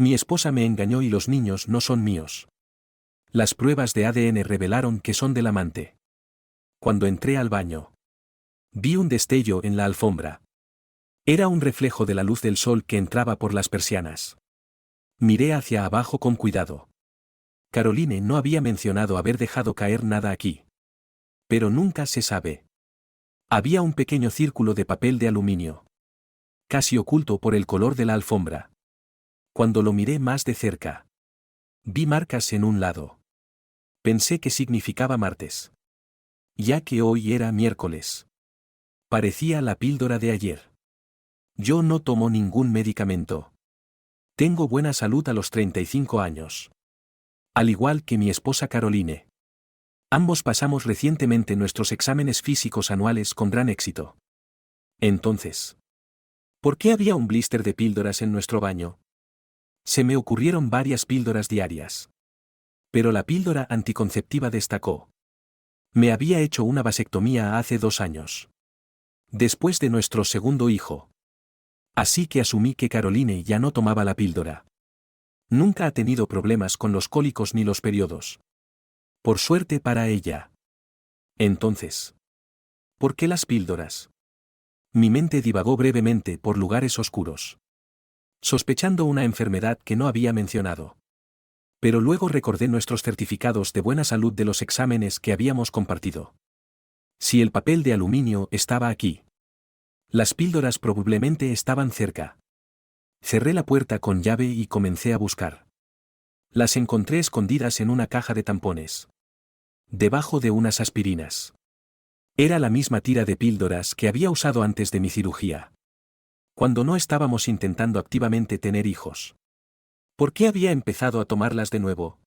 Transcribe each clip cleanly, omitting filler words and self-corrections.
Mi esposa me engañó y los niños no son míos. Las pruebas de ADN revelaron que son del amante. Cuando entré al baño, vi un destello en la alfombra. Era un reflejo de la luz del sol que entraba por las persianas. Miré hacia abajo con cuidado. Caroline no había mencionado haber dejado caer nada aquí. Pero nunca se sabe. Había un pequeño círculo de papel de aluminio, casi oculto por el color de la alfombra. Cuando lo miré más de cerca, vi marcas en un lado. Pensé que significaba martes, ya que hoy era miércoles. Parecía la píldora de ayer. Yo no tomo ningún medicamento. Tengo buena salud a los 35 años. Al igual que mi esposa Caroline. Ambos pasamos recientemente nuestros exámenes físicos anuales con gran éxito. Entonces, ¿por qué había un blister de píldoras en nuestro baño? Se me ocurrieron varias píldoras diarias. Pero la píldora anticonceptiva destacó. Me había hecho una vasectomía hace 2 años. Después de nuestro segundo hijo. Así que asumí que Caroline ya no tomaba la píldora. Nunca ha tenido problemas con los cólicos ni los periodos. Por suerte para ella. Entonces, ¿por qué las píldoras? Mi mente divagó brevemente por lugares oscuros, sospechando una enfermedad que no había mencionado. Pero luego recordé nuestros certificados de buena salud de los exámenes que habíamos compartido. Si el papel de aluminio estaba aquí, las píldoras probablemente estaban cerca. Cerré la puerta con llave y comencé a buscar. Las encontré escondidas en una caja de tampones, debajo de unas aspirinas. Era la misma tira de píldoras que había usado antes de mi cirugía, cuando no estábamos intentando activamente tener hijos. ¿Por qué había empezado a tomarlas de nuevo?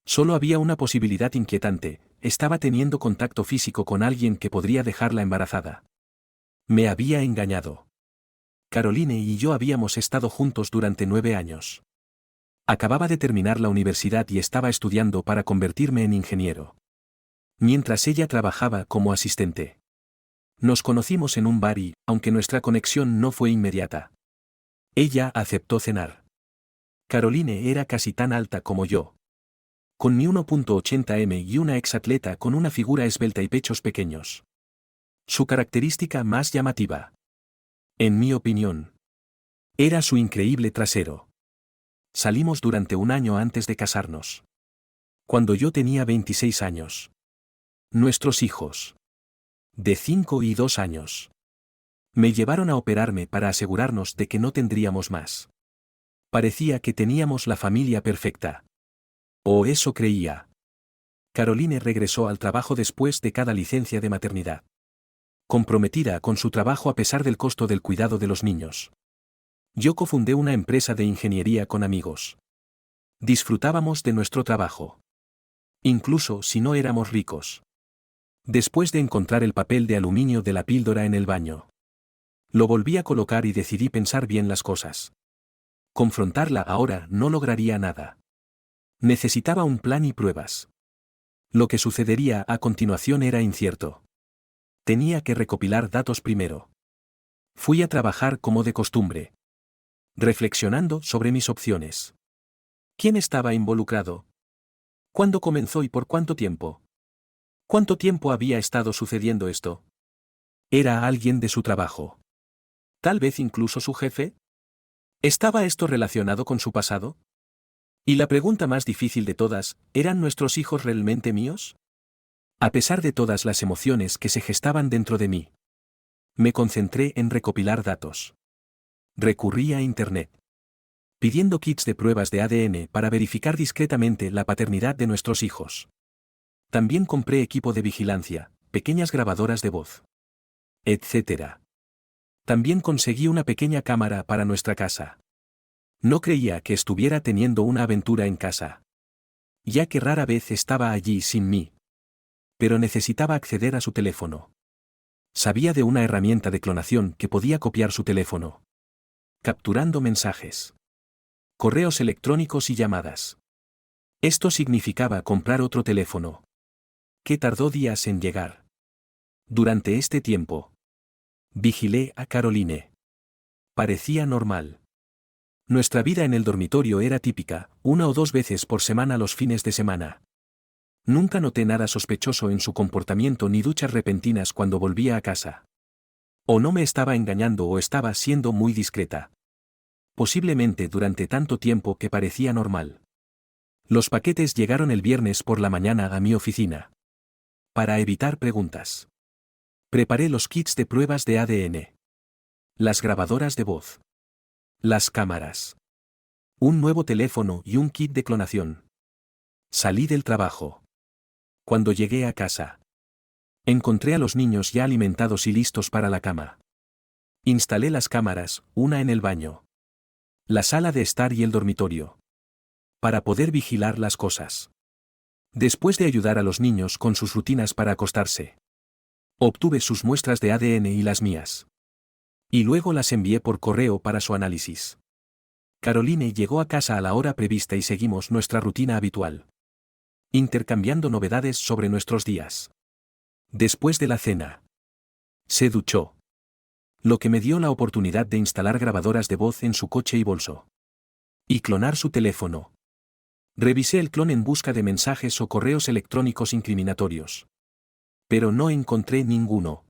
Solo había una posibilidad inquietante: estaba teniendo contacto físico con alguien que podría dejarla embarazada. Me había engañado. Caroline y yo habíamos estado juntos durante 9 años. Acababa de terminar la universidad y estaba estudiando para convertirme en ingeniero, mientras ella trabajaba como asistente. Nos conocimos en un bar y, aunque nuestra conexión no fue inmediata, ella aceptó cenar. Caroline era casi tan alta como yo, con mi 1.80 m y una exatleta con una figura esbelta y pechos pequeños. Su característica más llamativa, en mi opinión, era su increíble trasero. Salimos durante 1 año antes de casarnos, cuando yo tenía 26 años. Nuestros hijos, de 5 y 2 años, me llevaron a operarme para asegurarnos de que no tendríamos más. Parecía que teníamos la familia perfecta. O eso creía. Caroline regresó al trabajo después de cada licencia de maternidad, comprometida con su trabajo a pesar del costo del cuidado de los niños. Yo cofundé una empresa de ingeniería con amigos. Disfrutábamos de nuestro trabajo, incluso si no éramos ricos. Después de encontrar el papel de aluminio de la píldora en el baño, lo volví a colocar y decidí pensar bien las cosas. Confrontarla ahora no lograría nada. Necesitaba un plan y pruebas. Lo que sucedería a continuación era incierto. Tenía que recopilar datos primero. Fui a trabajar como de costumbre, reflexionando sobre mis opciones. ¿Quién estaba involucrado? ¿Cuándo comenzó y por cuánto tiempo? ¿Cuánto tiempo había estado sucediendo esto? ¿Era alguien de su trabajo? ¿Tal vez incluso su jefe? ¿Estaba esto relacionado con su pasado? Y la pregunta más difícil de todas: ¿eran nuestros hijos realmente míos? A pesar de todas las emociones que se gestaban dentro de mí, me concentré en recopilar datos. Recurrí a Internet, pidiendo kits de pruebas de ADN para verificar discretamente la paternidad de nuestros hijos. También compré equipo de vigilancia, pequeñas grabadoras de voz, etc. También conseguí una pequeña cámara para nuestra casa. No creía que estuviera teniendo una aventura en casa, ya que rara vez estaba allí sin mí. Pero necesitaba acceder a su teléfono. Sabía de una herramienta de clonación que podía copiar su teléfono, capturando mensajes, correos electrónicos y llamadas. Esto significaba comprar otro teléfono, que tardó días en llegar. Durante este tiempo, vigilé a Caroline. Parecía normal. Nuestra vida en el dormitorio era típica, 1 o 2 veces por semana los fines de semana. Nunca noté nada sospechoso en su comportamiento ni duchas repentinas cuando volvía a casa. O no me estaba engañando o estaba siendo muy discreta. Posiblemente durante tanto tiempo que parecía normal. Los paquetes llegaron el viernes por la mañana a mi oficina. Para evitar preguntas, preparé los kits de pruebas de ADN. Las grabadoras de voz. Las cámaras. Un nuevo teléfono y un kit de clonación. Salí del trabajo. Cuando llegué a casa, encontré a los niños ya alimentados y listos para la cama. Instalé las cámaras, una en el baño, la sala de estar y el dormitorio, para poder vigilar las cosas. Después de ayudar a los niños con sus rutinas para acostarse, obtuve sus muestras de ADN y las mías. Y luego las envié por correo para su análisis. Caroline llegó a casa a la hora prevista y seguimos nuestra rutina habitual, intercambiando novedades sobre nuestros días. Después de la cena, se duchó, lo que me dio la oportunidad de instalar grabadoras de voz en su coche y bolso. Y clonar su teléfono. Revisé el clon en busca de mensajes o correos electrónicos incriminatorios. Pero no encontré ninguno.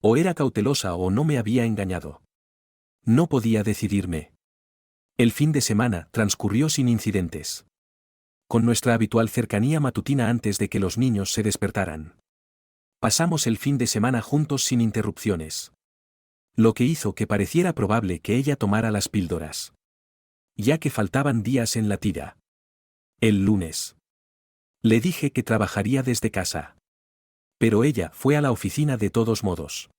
O era cautelosa o no me había engañado. No podía decidirme. El fin de semana transcurrió sin incidentes. Con nuestra habitual cercanía matutina antes de que los niños se despertaran. Pasamos el fin de semana juntos sin interrupciones. Lo que hizo que pareciera probable que ella tomara las píldoras. Ya que faltaban días en la tira. El lunes. Le dije que trabajaría desde casa. Pero ella fue a la oficina de todos modos.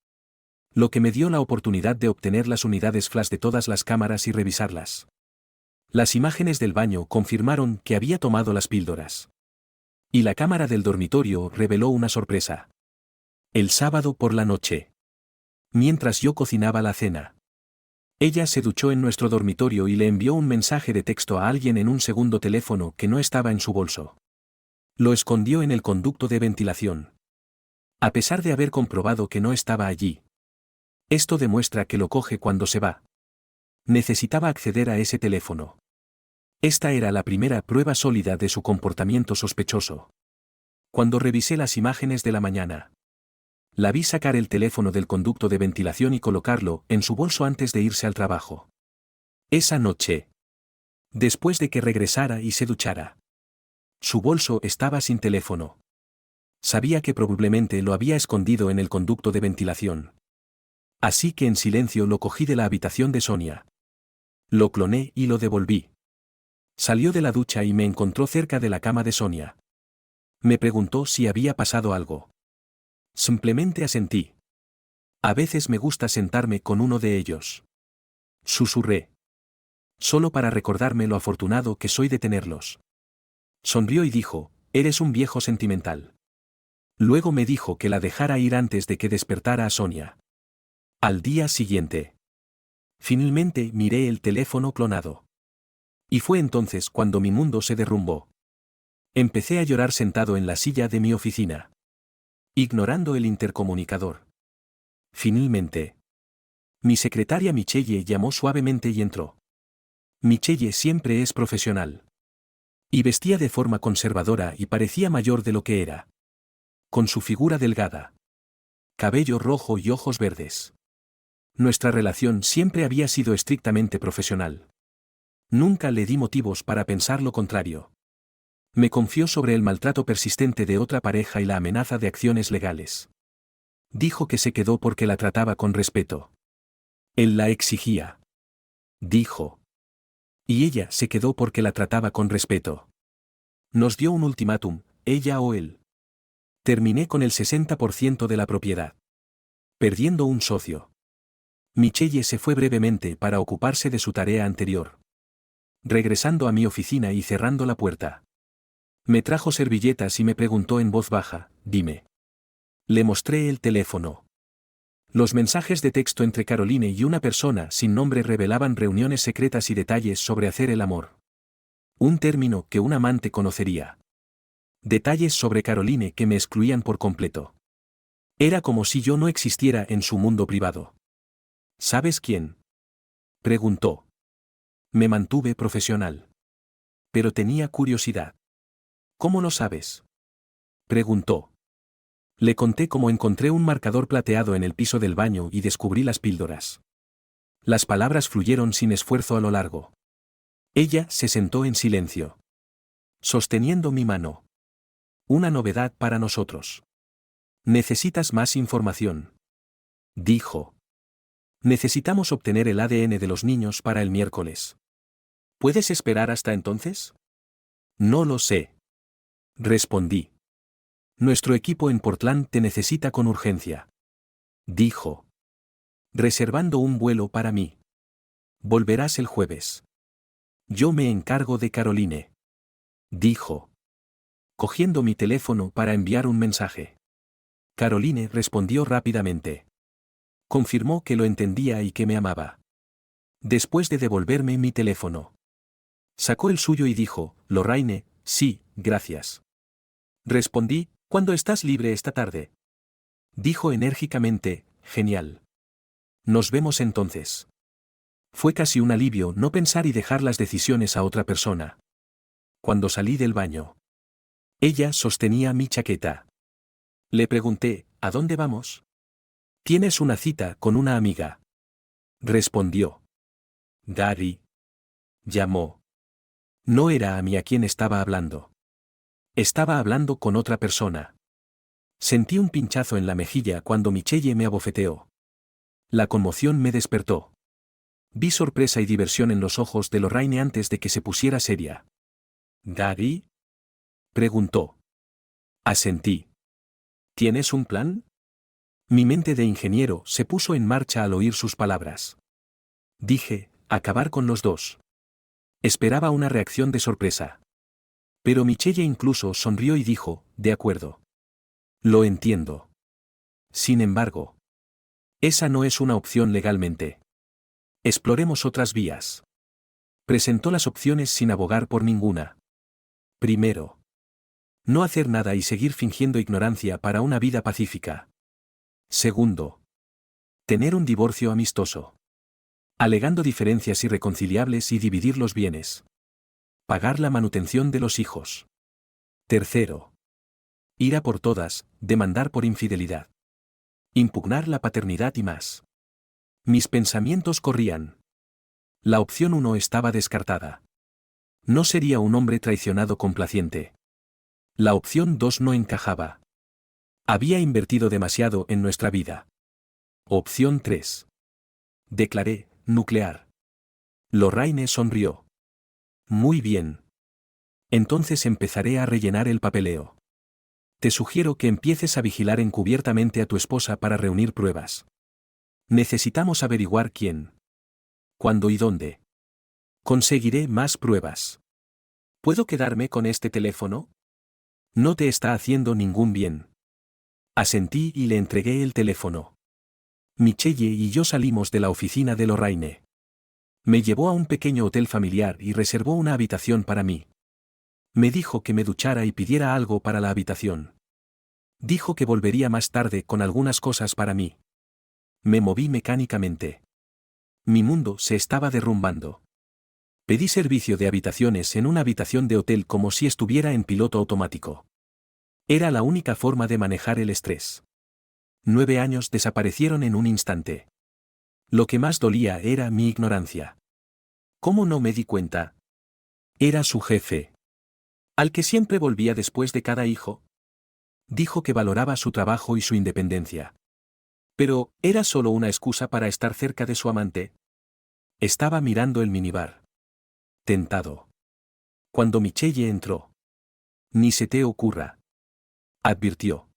Lo que me dio la oportunidad de obtener las unidades flash de todas las cámaras y revisarlas. Las imágenes del baño confirmaron que había tomado las píldoras. Y la cámara del dormitorio reveló una sorpresa. El sábado por la noche, mientras yo cocinaba la cena, ella se duchó en nuestro dormitorio y le envió un mensaje de texto a alguien en un segundo teléfono que no estaba en su bolso. Lo escondió en el conducto de ventilación. A pesar de haber comprobado que no estaba allí. Esto demuestra que lo coge cuando se va. Necesitaba acceder a ese teléfono. Esta era la primera prueba sólida de su comportamiento sospechoso. Cuando revisé las imágenes de la mañana, la vi sacar el teléfono del conducto de ventilación y colocarlo en su bolso antes de irse al trabajo. Esa noche, después de que regresara y se duchara, su bolso estaba sin teléfono. Sabía que probablemente lo había escondido en el conducto de ventilación. Así que en silencio lo cogí de la habitación de Sonia. Lo cloné y lo devolví. Salió de la ducha y me encontró cerca de la cama de Sonia. Me preguntó si había pasado algo. Simplemente asentí. A veces me gusta sentarme con uno de ellos. Susurré. Solo para recordarme lo afortunado que soy de tenerlos. Sonrió y dijo, eres un viejo sentimental. Luego me dijo que la dejara ir antes de que despertara a Sonia. Al día siguiente. Finalmente miré el teléfono clonado. Y fue entonces cuando mi mundo se derrumbó. Empecé a llorar sentado en la silla de mi oficina, ignorando el intercomunicador. Finalmente, mi secretaria Michelle llamó suavemente y entró. Michelle siempre es profesional. Y vestía de forma conservadora y parecía mayor de lo que era. Con su figura delgada, cabello rojo y ojos verdes. Nuestra relación siempre había sido estrictamente profesional. Nunca le di motivos para pensar lo contrario. Me confió sobre el maltrato persistente de otra pareja y la amenaza de acciones legales. Dijo que se quedó porque la trataba con respeto. Él la exigía. Dijo. Y ella se quedó porque la trataba con respeto. Nos dio un ultimátum, ella o él. Terminé con el 60% de la propiedad. Perdiendo un socio. Michelle se fue brevemente para ocuparse de su tarea anterior. Regresando a mi oficina y cerrando la puerta. Me trajo servilletas y me preguntó en voz baja, dime. Le mostré el teléfono. Los mensajes de texto entre Caroline y una persona sin nombre revelaban reuniones secretas y detalles sobre hacer el amor. Un término que un amante conocería. Detalles sobre Caroline que me excluían por completo. Era como si yo no existiera en su mundo privado. ¿Sabes quién? Preguntó. Me mantuve profesional. Pero tenía curiosidad. ¿Cómo lo sabes? Preguntó. Le conté cómo encontré un marcador plateado en el piso del baño y descubrí las píldoras. Las palabras fluyeron sin esfuerzo a lo largo. Ella se sentó en silencio, sosteniendo mi mano. Una novedad para nosotros. ¿Necesitas más información? Dijo. Necesitamos obtener el ADN de los niños para el miércoles. ¿Puedes esperar hasta entonces? No lo sé. Respondí. Nuestro equipo en Portland te necesita con urgencia. Dijo. Reservando un vuelo para mí. Volverás el jueves. Yo me encargo de Caroline. Dijo. Cogiendo mi teléfono para enviar un mensaje. Caroline respondió rápidamente. Confirmó que lo entendía y que me amaba. Después de devolverme mi teléfono. Sacó el suyo y dijo, Lorraine, sí, gracias. Respondí, ¿cuándo estás libre esta tarde? Dijo enérgicamente, genial. Nos vemos entonces. Fue casi un alivio no pensar y dejar las decisiones a otra persona. Cuando salí del baño. Ella sostenía mi chaqueta. Le pregunté, ¿a dónde vamos? Tienes una cita con una amiga. Respondió. Gary. Llamó. No era a mí a quien estaba hablando. Estaba hablando con otra persona. Sentí un pinchazo en la mejilla cuando Michelle me abofeteó. La conmoción me despertó. Vi sorpresa y diversión en los ojos de Lorraine antes de que se pusiera seria. ¿Gary? Preguntó. Asentí. ¿Tienes un plan? Mi mente de ingeniero se puso en marcha al oír sus palabras. Dije, acabar con los dos. Esperaba una reacción de sorpresa. Pero Michelle incluso sonrió y dijo, de acuerdo. Lo entiendo. Sin embargo, esa no es una opción legalmente. Exploremos otras vías. Presentó las opciones sin abogar por ninguna. Primero, no hacer nada y seguir fingiendo ignorancia para una vida pacífica. Segundo, tener un divorcio amistoso. Alegando diferencias irreconciliables y dividir los bienes. Pagar la manutención de los hijos. Tercero, ir a por todas, demandar por infidelidad. Impugnar la paternidad y más. Mis pensamientos corrían. La opción 1 estaba descartada. No sería un hombre traicionado complaciente. La opción 2 no encajaba. Había invertido demasiado en nuestra vida. Opción 3. Declaré, nuclear. Lorraine sonrió. Muy bien. Entonces empezaré a rellenar el papeleo. Te sugiero que empieces a vigilar encubiertamente a tu esposa para reunir pruebas. Necesitamos averiguar quién, cuándo y dónde. Conseguiré más pruebas. ¿Puedo quedarme con este teléfono? No te está haciendo ningún bien. Asentí y le entregué el teléfono. Michelle y yo salimos de la oficina de Lorraine. Me llevó a un pequeño hotel familiar y reservó una habitación para mí. Me dijo que me duchara y pidiera algo para la habitación. Dijo que volvería más tarde con algunas cosas para mí. Me moví mecánicamente. Mi mundo se estaba derrumbando. Pedí servicio de habitaciones en una habitación de hotel como si estuviera en piloto automático. Era la única forma de manejar el estrés. 9 años desaparecieron en un instante. Lo que más dolía era mi ignorancia. ¿Cómo no me di cuenta? Era su jefe. Al que siempre volvía después de cada hijo. Dijo que valoraba su trabajo y su independencia. Pero, ¿era solo una excusa para estar cerca de su amante? Estaba mirando el minibar. Tentado. Cuando Michelle entró. Ni se te ocurra. Advirtió.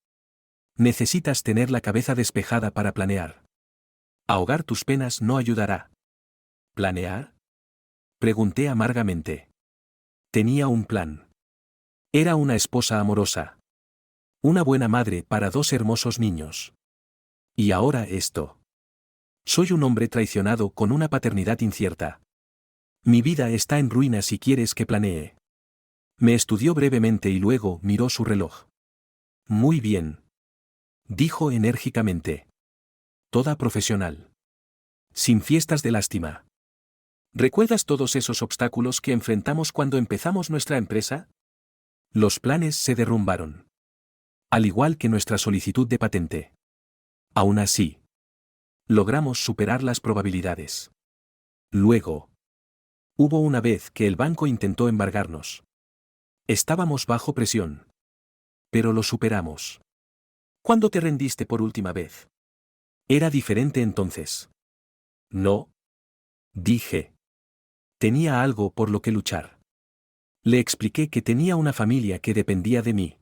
Necesitas tener la cabeza despejada para planear. Ahogar tus penas no ayudará. ¿Planear? Pregunté amargamente. Tenía un plan. Era una esposa amorosa. Una buena madre para 2 hermosos niños. Y ahora esto. Soy un hombre traicionado con una paternidad incierta. Mi vida está en ruinas si quieres que planee. Me estudió brevemente y luego miró su reloj. Muy bien. Dijo enérgicamente. Toda profesional. Sin fiestas de lástima. ¿Recuerdas todos esos obstáculos que enfrentamos cuando empezamos nuestra empresa? Los planes se derrumbaron. Al igual que nuestra solicitud de patente. Aún así, logramos superar las probabilidades. Luego, hubo una vez que el banco intentó embargarnos. Estábamos bajo presión. Pero lo superamos. ¿Cuándo te rendiste por última vez? Era diferente entonces. No. Dije. Tenía algo por lo que luchar. Le expliqué que tenía una familia que dependía de mí.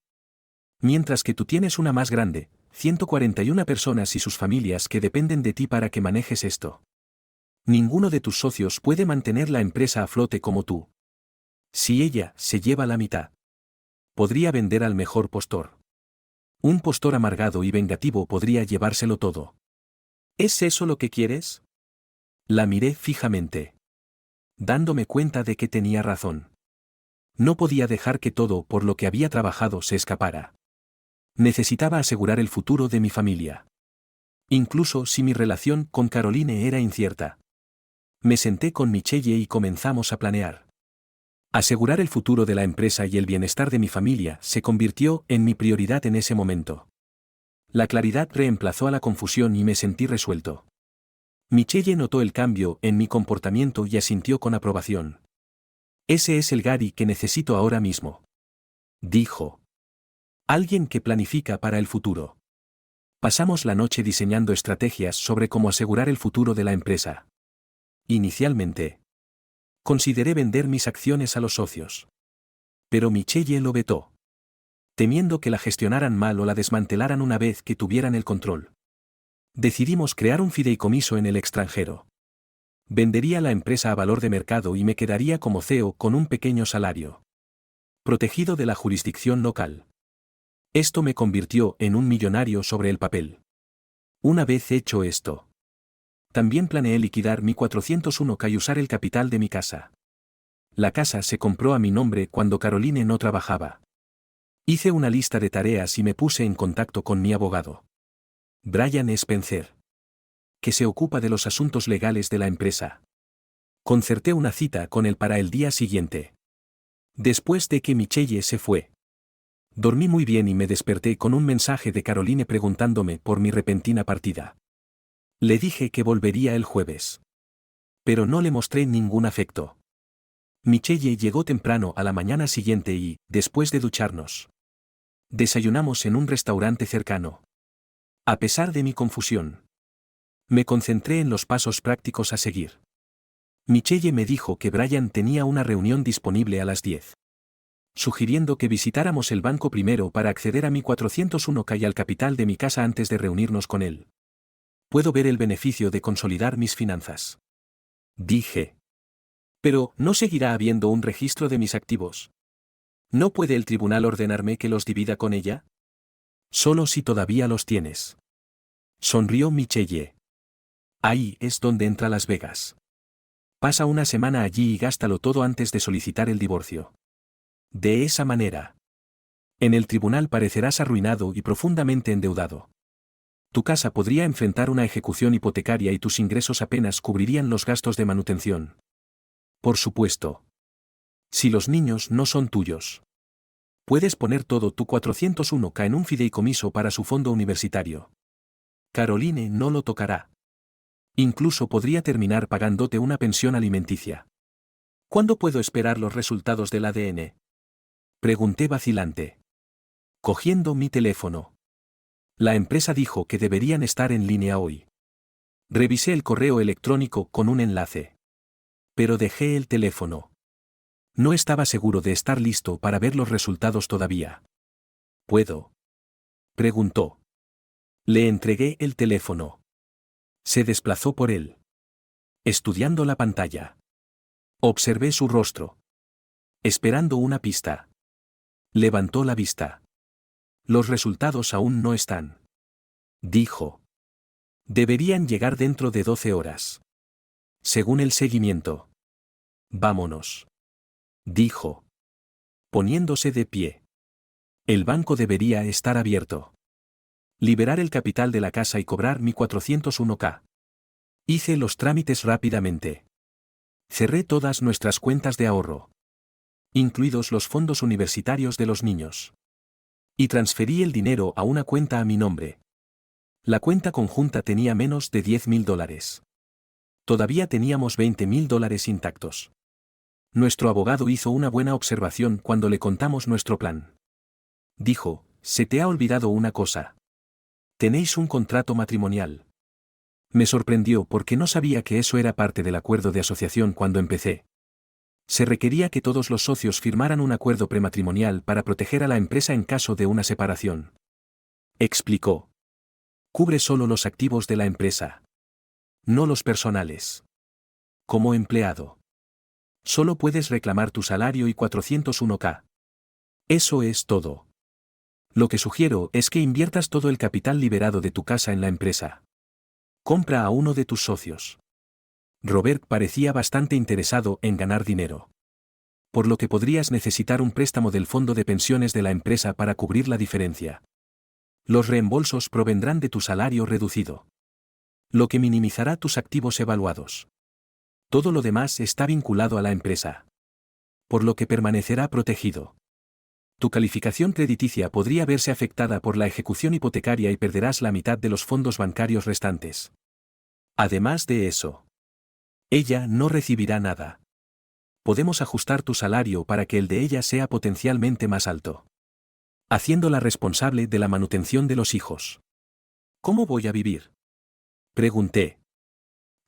Mientras que tú tienes una más grande, 141 personas y sus familias que dependen de ti para que manejes esto. Ninguno de tus socios puede mantener la empresa a flote como tú. Si ella se lleva la mitad, podría vender al mejor postor. Un postor amargado y vengativo podría llevárselo todo. ¿Es eso lo que quieres? La miré fijamente, dándome cuenta de que tenía razón. No podía dejar que todo por lo que había trabajado se escapara. Necesitaba asegurar el futuro de mi familia. Incluso si mi relación con Caroline era incierta. Me senté con Michelle y comenzamos a planear. Asegurar el futuro de la empresa y el bienestar de mi familia se convirtió en mi prioridad en ese momento. La claridad reemplazó a la confusión y me sentí resuelto. Michelle notó el cambio en mi comportamiento y asintió con aprobación. Ese es el Gary que necesito ahora mismo. Dijo. Alguien que planifica para el futuro. Pasamos la noche diseñando estrategias sobre cómo asegurar el futuro de la empresa. Inicialmente, consideré vender mis acciones a los socios. Pero Michelle lo vetó. Temiendo que la gestionaran mal o la desmantelaran una vez que tuvieran el control. Decidimos crear un fideicomiso en el extranjero. Vendería la empresa a valor de mercado y me quedaría como CEO con un pequeño salario. Protegido de la jurisdicción local. Esto me convirtió en un millonario sobre el papel. Una vez hecho esto, también planeé liquidar mi 401k y usar el capital de mi casa. La casa se compró a mi nombre cuando Caroline no trabajaba. Hice una lista de tareas y me puse en contacto con mi abogado. Brian Spencer. Que se ocupa de los asuntos legales de la empresa. Concerté una cita con él para el día siguiente. Después de que Michelle se fue. Dormí muy bien y me desperté con un mensaje de Caroline preguntándome por mi repentina partida. Le dije que volvería el jueves. Pero no le mostré ningún afecto. Michelle llegó temprano a la mañana siguiente y, después de ducharnos, desayunamos en un restaurante cercano. A pesar de mi confusión, me concentré en los pasos prácticos a seguir. Michelle me dijo que Brian tenía una reunión disponible a las 10. Sugiriendo que visitáramos el banco primero para acceder a mi 401k y al capital de mi casa antes de reunirnos con él. Puedo ver el beneficio de consolidar mis finanzas. Dije. Pero, ¿no seguirá habiendo un registro de mis activos? ¿No puede el tribunal ordenarme que los divida con ella? Solo si todavía los tienes. Sonrió Michelle. Ahí es donde entra Las Vegas. Pasa una semana allí y gástalo todo antes de solicitar el divorcio. De esa manera, en el tribunal parecerás arruinado y profundamente endeudado. Tu casa podría enfrentar una ejecución hipotecaria y tus ingresos apenas cubrirían los gastos de manutención. Por supuesto. Si los niños no son tuyos, puedes poner todo tu 401k en un fideicomiso para su fondo universitario. Caroline no lo tocará. Incluso podría terminar pagándote una pensión alimenticia. ¿Cuándo puedo esperar los resultados del ADN? Pregunté vacilante. Cogiendo mi teléfono. La empresa dijo que deberían estar en línea hoy. Revisé el correo electrónico con un enlace. Pero dejé el teléfono. No estaba seguro de estar listo para ver los resultados todavía. ¿Puedo? Preguntó. Le entregué el teléfono. Se desplazó por él. Estudiando la pantalla. Observé su rostro. Esperando una pista. Levantó la vista. Los resultados aún no están. Dijo. Deberían llegar dentro de 12 horas. Según el seguimiento. Vámonos. Dijo. Poniéndose de pie. El banco debería estar abierto. Liberar el capital de la casa y cobrar mi 401k. Hice los trámites rápidamente. Cerré todas nuestras cuentas de ahorro, incluidos los fondos universitarios de los niños. Y transferí el dinero a una cuenta a mi nombre. La cuenta conjunta tenía menos de $10.000. Todavía teníamos $20.000 intactos. Nuestro abogado hizo una buena observación cuando le contamos nuestro plan. Dijo, se te ha olvidado una cosa. Tenéis un contrato matrimonial. Me sorprendió porque no sabía que eso era parte del acuerdo de asociación cuando empecé. Se requería que todos los socios firmaran un acuerdo prematrimonial para proteger a la empresa en caso de una separación. Explicó. Cubre solo los activos de la empresa, no los personales. Como empleado, solo puedes reclamar tu salario y 401k. Eso es todo. Lo que sugiero es que inviertas todo el capital liberado de tu casa en la empresa. Compra a uno de tus socios. Robert parecía bastante interesado en ganar dinero. Por lo que podrías necesitar un préstamo del fondo de pensiones de la empresa para cubrir la diferencia. Los reembolsos provendrán de tu salario reducido, lo que minimizará tus activos evaluados. Todo lo demás está vinculado a la empresa, por lo que permanecerá protegido. Tu calificación crediticia podría verse afectada por la ejecución hipotecaria y perderás la mitad de los fondos bancarios restantes. Además de eso, ella no recibirá nada. Podemos ajustar tu salario para que el de ella sea potencialmente más alto, haciéndola responsable de la manutención de los hijos. ¿Cómo voy a vivir?, pregunté.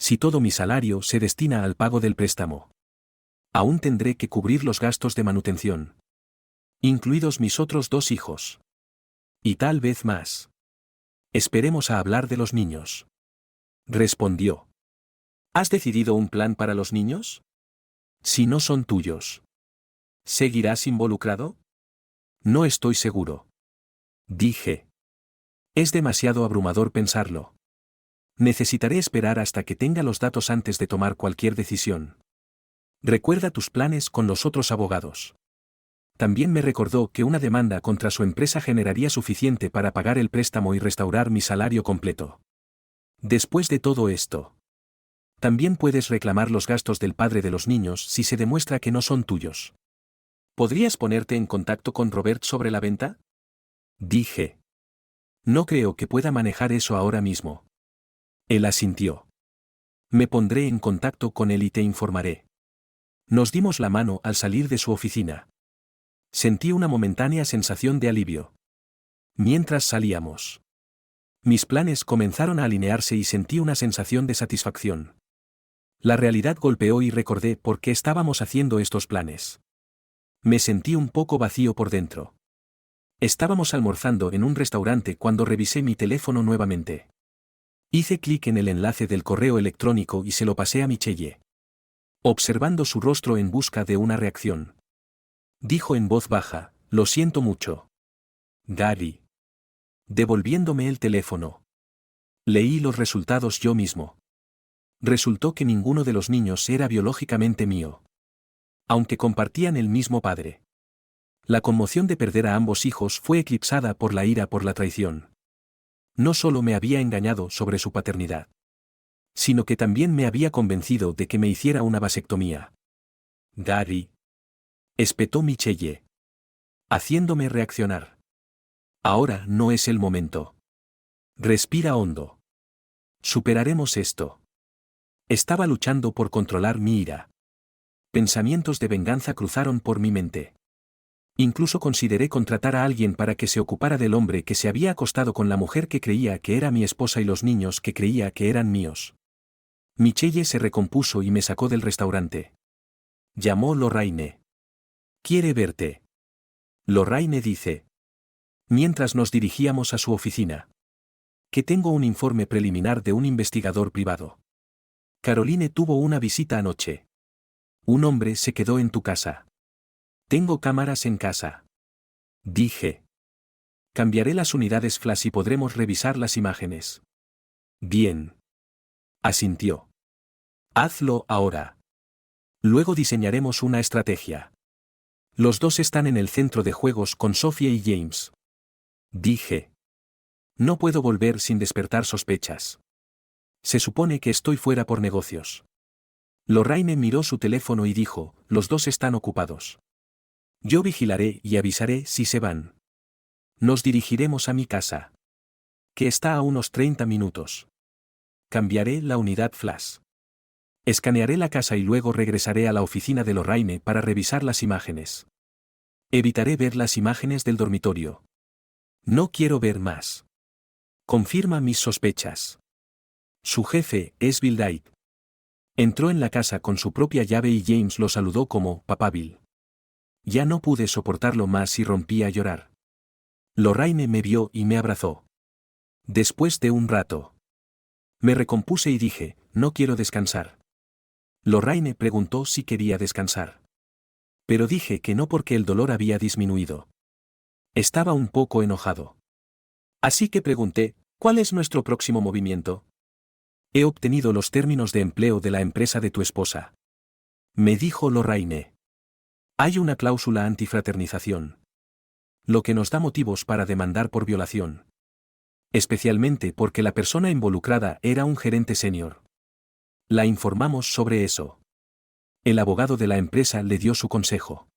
Si todo mi salario se destina al pago del préstamo, aún tendré que cubrir los gastos de manutención, incluidos mis otros 2 hijos. Y tal vez más. Esperemos a hablar de los niños, respondió. ¿Has decidido un plan para los niños? Si no son tuyos, ¿seguirás involucrado? No estoy seguro, dije. Es demasiado abrumador pensarlo. Necesitaré esperar hasta que tenga los datos antes de tomar cualquier decisión. Recuerda tus planes con los otros abogados. También me recordó que una demanda contra su empresa generaría suficiente para pagar el préstamo y restaurar mi salario completo. Después de todo esto, también puedes reclamar los gastos del padre de los niños si se demuestra que no son tuyos. ¿Podrías ponerte en contacto con Robert sobre la venta?, dije. No creo que pueda manejar eso ahora mismo. Él asintió. Me pondré en contacto con él y te informaré. Nos dimos la mano al salir de su oficina. Sentí una momentánea sensación de alivio. Mientras salíamos, mis planes comenzaron a alinearse y sentí una sensación de satisfacción. La realidad golpeó y recordé por qué estábamos haciendo estos planes. Me sentí un poco vacío por dentro. Estábamos almorzando en un restaurante cuando revisé mi teléfono nuevamente. Hice clic en el enlace del correo electrónico y se lo pasé a Michelle, observando su rostro en busca de una reacción. Dijo en voz baja, lo siento mucho, Gary. Devolviéndome el teléfono. Leí los resultados yo mismo. Resultó que ninguno de los niños era biológicamente mío, aunque compartían el mismo padre. La conmoción de perder a ambos hijos fue eclipsada por la ira por la traición. No solo me había engañado sobre su paternidad, sino que también me había convencido de que me hiciera una vasectomía. Gary, espetó Michelle, haciéndome reaccionar. Ahora no es el momento. Respira hondo. Superaremos esto. Estaba luchando por controlar mi ira. Pensamientos de venganza cruzaron por mi mente. Incluso consideré contratar a alguien para que se ocupara del hombre que se había acostado con la mujer que creía que era mi esposa y los niños que creía que eran míos. Michelle se recompuso y me sacó del restaurante. Llamó Lorraine. Quiere verte. Lorraine dice. Mientras nos dirigíamos a su oficina. Que tengo un informe preliminar de un investigador privado. Caroline tuvo una visita anoche. Un hombre se quedó en tu casa. Tengo cámaras en casa. Dije. Cambiaré las unidades flash y podremos revisar las imágenes. Bien. Asintió. Hazlo ahora. Luego diseñaremos una estrategia. Los dos están en el centro de juegos con Sophie y James. Dije. No puedo volver sin despertar sospechas. Se supone que estoy fuera por negocios. Lorraine miró su teléfono y dijo, los dos están ocupados. Yo vigilaré y avisaré si se van. Nos dirigiremos a mi casa, que está a unos 30 minutos. Cambiaré la unidad flash. Escanearé la casa y luego regresaré a la oficina de Lorraine para revisar las imágenes. Evitaré ver las imágenes del dormitorio. No quiero ver más. Confirma mis sospechas. Su jefe es Bill Dyke. Entró en la casa con su propia llave y James lo saludó como Papá Bill. Ya no pude soportarlo más y rompí a llorar. Lorraine me vio y me abrazó. Después de un rato, me recompuse y dije, no quiero descansar. Lorraine preguntó si quería descansar. Pero dije que no porque el dolor había disminuido. Estaba un poco enojado. Así que pregunté, ¿cuál es nuestro próximo movimiento? He obtenido los términos de empleo de la empresa de tu esposa. Me dijo Lorraine. Hay una cláusula antifraternización. Lo que nos da motivos para demandar por violación. Especialmente porque la persona involucrada era un gerente senior. La informamos sobre eso. El abogado de la empresa le dio su consejo.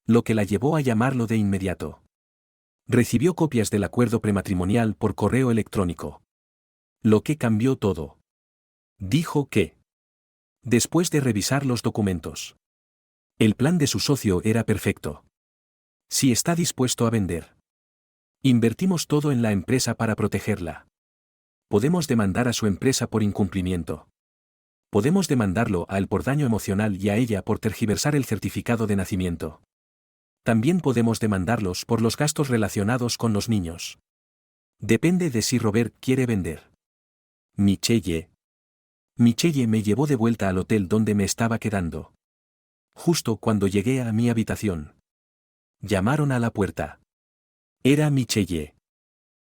Lo que la llevó a llamarlo de inmediato. Recibió copias del acuerdo prematrimonial por correo electrónico. Lo que cambió todo. Dijo que, después de revisar los documentos, el plan de su socio era perfecto. Si está dispuesto a vender. Invertimos todo en la empresa para protegerla. Podemos demandar a su empresa por incumplimiento. Podemos demandarlo a él por daño emocional y a ella por tergiversar el certificado de nacimiento. También podemos demandarlos por los gastos relacionados con los niños. Depende de si Robert quiere vender. Michelle me llevó de vuelta al hotel donde me estaba quedando. Justo cuando llegué a mi habitación. Llamaron a la puerta. Era Michelle.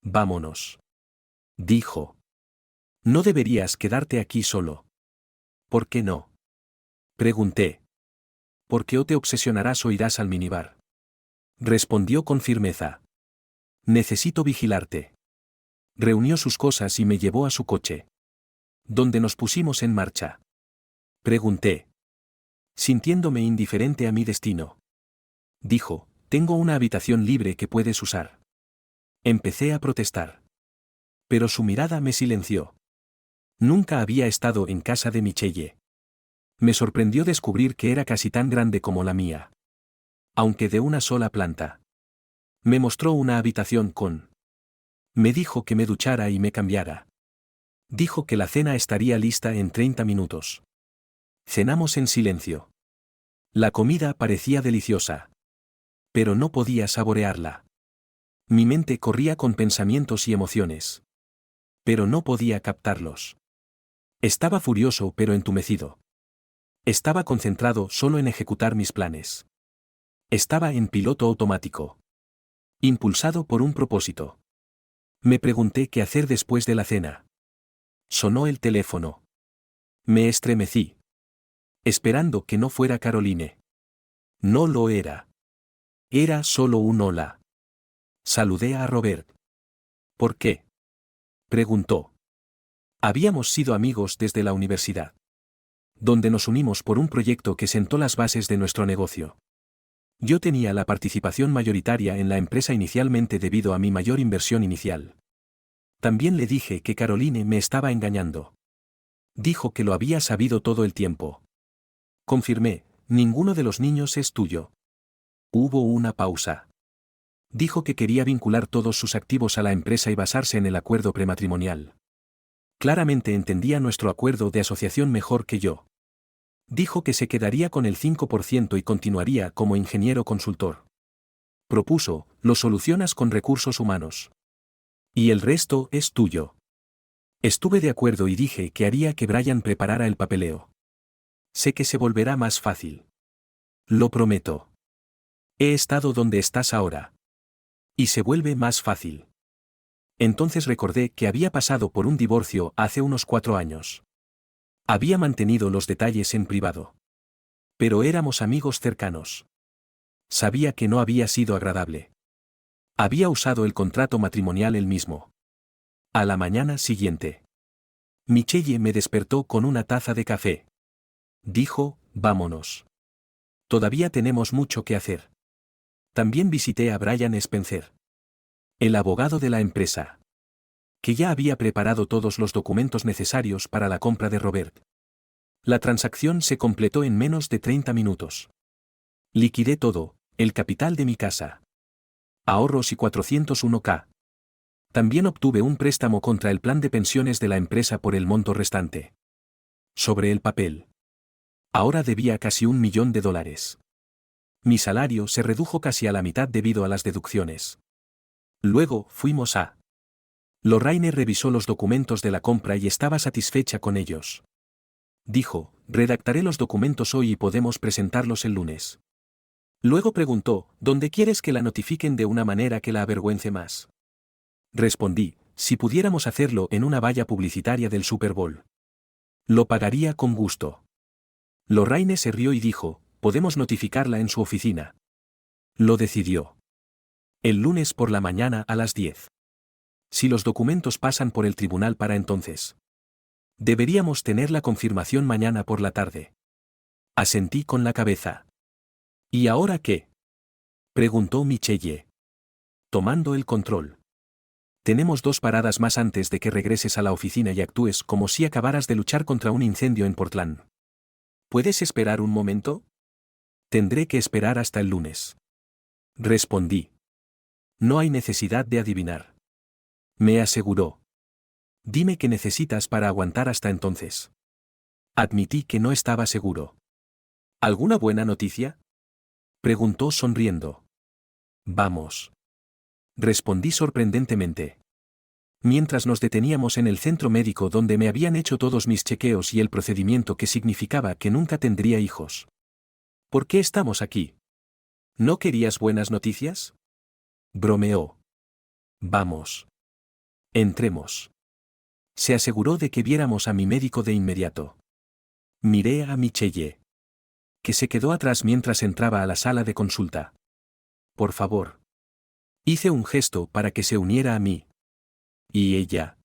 Vámonos. Dijo. No deberías quedarte aquí solo. ¿Por qué no? Pregunté. Porque o te obsesionarás o irás al minibar. Respondió con firmeza. Necesito vigilarte. Reunió sus cosas y me llevó a su coche. Donde nos pusimos en marcha. Pregunté. Sintiéndome indiferente a mi destino. Dijo, tengo una habitación libre que puedes usar. Empecé a protestar. Pero su mirada me silenció. Nunca había estado en casa de Michelle. Me sorprendió descubrir que era casi tan grande como la mía. Aunque de una sola planta. Me mostró una habitación con. Me dijo que me duchara y me cambiara. Dijo que la cena estaría lista en 30 minutos. Cenamos en silencio. La comida parecía deliciosa. Pero no podía saborearla. Mi mente corría con pensamientos y emociones. Pero no podía captarlos. Estaba furioso pero entumecido. Estaba concentrado solo en ejecutar mis planes. Estaba en piloto automático. Impulsado por un propósito. Me pregunté qué hacer después de la cena. Sonó el teléfono. Me estremecí. Esperando que no fuera Caroline. No lo era. Era solo un hola. Saludé a Robert. ¿Por qué? Preguntó. Habíamos sido amigos desde la universidad. Donde nos unimos por un proyecto que sentó las bases de nuestro negocio. Yo tenía la participación mayoritaria en la empresa inicialmente debido a mi mayor inversión inicial. También le dije que Caroline me estaba engañando. Dijo que lo había sabido todo el tiempo. Confirmé, ninguno de los niños es tuyo. Hubo una pausa. Dijo que quería vincular todos sus activos a la empresa y basarse en el acuerdo prematrimonial. Claramente entendía nuestro acuerdo de asociación mejor que yo. Dijo que se quedaría con el 5% y continuaría como ingeniero consultor. Propuso, lo solucionas con recursos humanos. Y el resto es tuyo. Estuve de acuerdo y dije que haría que Brian preparara el papeleo. Sé que se volverá más fácil. Lo prometo. He estado donde estás ahora. Y se vuelve más fácil. Entonces recordé que había pasado por un divorcio hace unos 4 años. Había mantenido los detalles en privado. Pero éramos amigos cercanos. Sabía que no había sido agradable. Había usado el contrato matrimonial él mismo. A la mañana siguiente. Michelle me despertó con una taza de café. Dijo, vámonos. Todavía tenemos mucho que hacer. También visité a Brian Spencer, el abogado de la empresa, que ya había preparado todos los documentos necesarios para la compra de Robert. La transacción se completó en menos de 30 minutos. Liquidé todo, el capital de mi casa, ahorros y 401k. También obtuve un préstamo contra el plan de pensiones de la empresa por el monto restante. Sobre el papel. Ahora debía casi $1.000.000. Mi salario se redujo casi a la mitad debido a las deducciones. Luego fuimos a. Lorraine revisó los documentos de la compra y estaba satisfecha con ellos. Dijo, redactaré los documentos hoy y podemos presentarlos el lunes. Luego preguntó, ¿dónde quieres que la notifiquen de una manera que la avergüence más? Respondí, si pudiéramos hacerlo en una valla publicitaria del Super Bowl. Lo pagaría con gusto. Lorraine se rió y dijo, podemos notificarla en su oficina. Lo decidió. El lunes por la mañana a las 10. Si los documentos pasan por el tribunal para entonces. Deberíamos tener la confirmación mañana por la tarde. Asentí con la cabeza. ¿Y ahora qué? Preguntó Michelle, tomando el control. Tenemos 2 paradas más antes de que regreses a la oficina y actúes como si acabaras de luchar contra un incendio en Portland. ¿Puedes esperar un momento? Tendré que esperar hasta el lunes. Respondí. No hay necesidad de adivinar. Me aseguró. Dime qué necesitas para aguantar hasta entonces. Admití que no estaba seguro. ¿Alguna buena noticia? Preguntó sonriendo. Vamos. Respondí sorprendentemente. Mientras nos deteníamos en el centro médico donde me habían hecho todos mis chequeos y el procedimiento que significaba que nunca tendría hijos. ¿Por qué estamos aquí? ¿No querías buenas noticias? Bromeó. Vamos. Entremos. Se aseguró de que viéramos a mi médico de inmediato. Miré a Michelle, que se quedó atrás mientras entraba a la sala de consulta. Por favor. Hice un gesto para que se uniera a mí. ¿Y ella?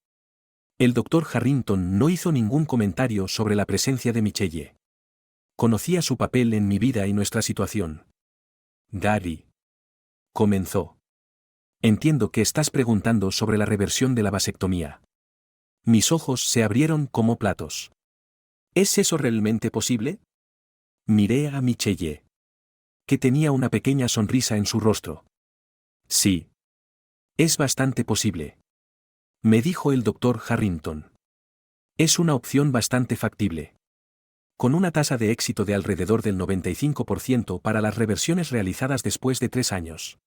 El doctor Harrington no hizo ningún comentario sobre la presencia de Michelle. Conocía su papel en mi vida y nuestra situación. Gary. Comenzó. Entiendo que estás preguntando sobre la reversión de la vasectomía. Mis ojos se abrieron como platos. ¿Es eso realmente posible? Miré a Michelle, que tenía una pequeña sonrisa en su rostro. Sí. Es bastante posible. Me dijo el doctor Harrington. Es una opción bastante factible. Con una tasa de éxito de alrededor del 95% para las reversiones realizadas después de 3 años.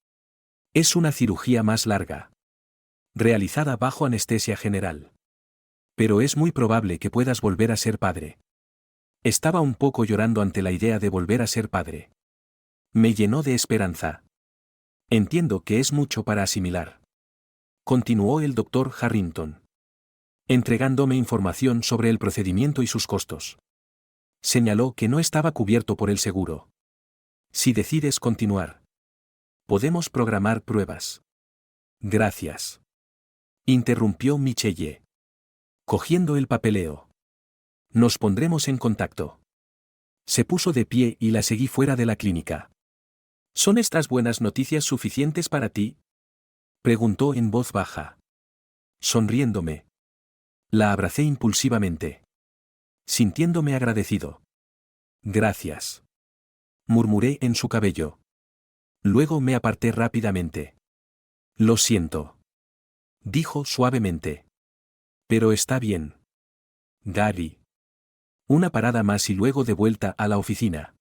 Es una cirugía más larga. Realizada bajo anestesia general. Pero es muy probable que puedas volver a ser padre. Estaba un poco llorando ante la idea de volver a ser padre. Me llenó de esperanza. Entiendo que es mucho para asimilar. Continuó el doctor Harrington, entregándome información sobre el procedimiento y sus costos. Señaló que no estaba cubierto por el seguro. Si decides continuar, podemos programar pruebas. Gracias. Interrumpió Michelle, cogiendo el papeleo. Nos pondremos en contacto. Se puso de pie y la seguí fuera de la clínica. ¿Son estas buenas noticias suficientes para ti? Preguntó en voz baja. Sonriéndome. La abracé impulsivamente, sintiéndome agradecido. Gracias. Murmuré en su cabello. Luego me aparté rápidamente. Lo siento. Dijo suavemente. Pero está bien. Gary. Una parada más y luego de vuelta a la oficina.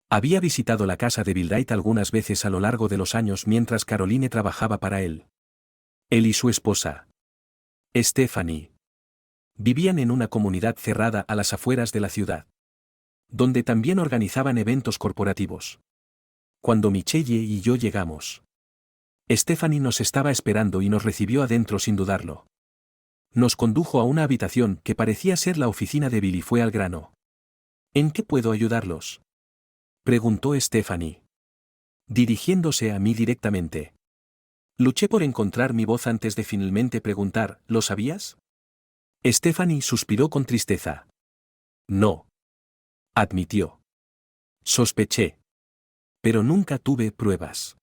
Había visitado la casa de Bill Wright algunas veces a lo largo de los años mientras Caroline trabajaba para él. Él y su esposa, Stephanie, vivían en una comunidad cerrada a las afueras de la ciudad, donde también organizaban eventos corporativos. Cuando Michelle y yo llegamos, Stephanie nos estaba esperando y nos recibió adentro sin dudarlo. Nos condujo a una habitación que parecía ser la oficina de Bill y fue al grano. ¿En qué puedo ayudarlos?, preguntó Stephanie, dirigiéndose a mí directamente. Luché por encontrar mi voz antes de finalmente preguntar, ¿lo sabías? Stephanie suspiró con tristeza. No. admitió. Sospeché. Pero nunca tuve pruebas.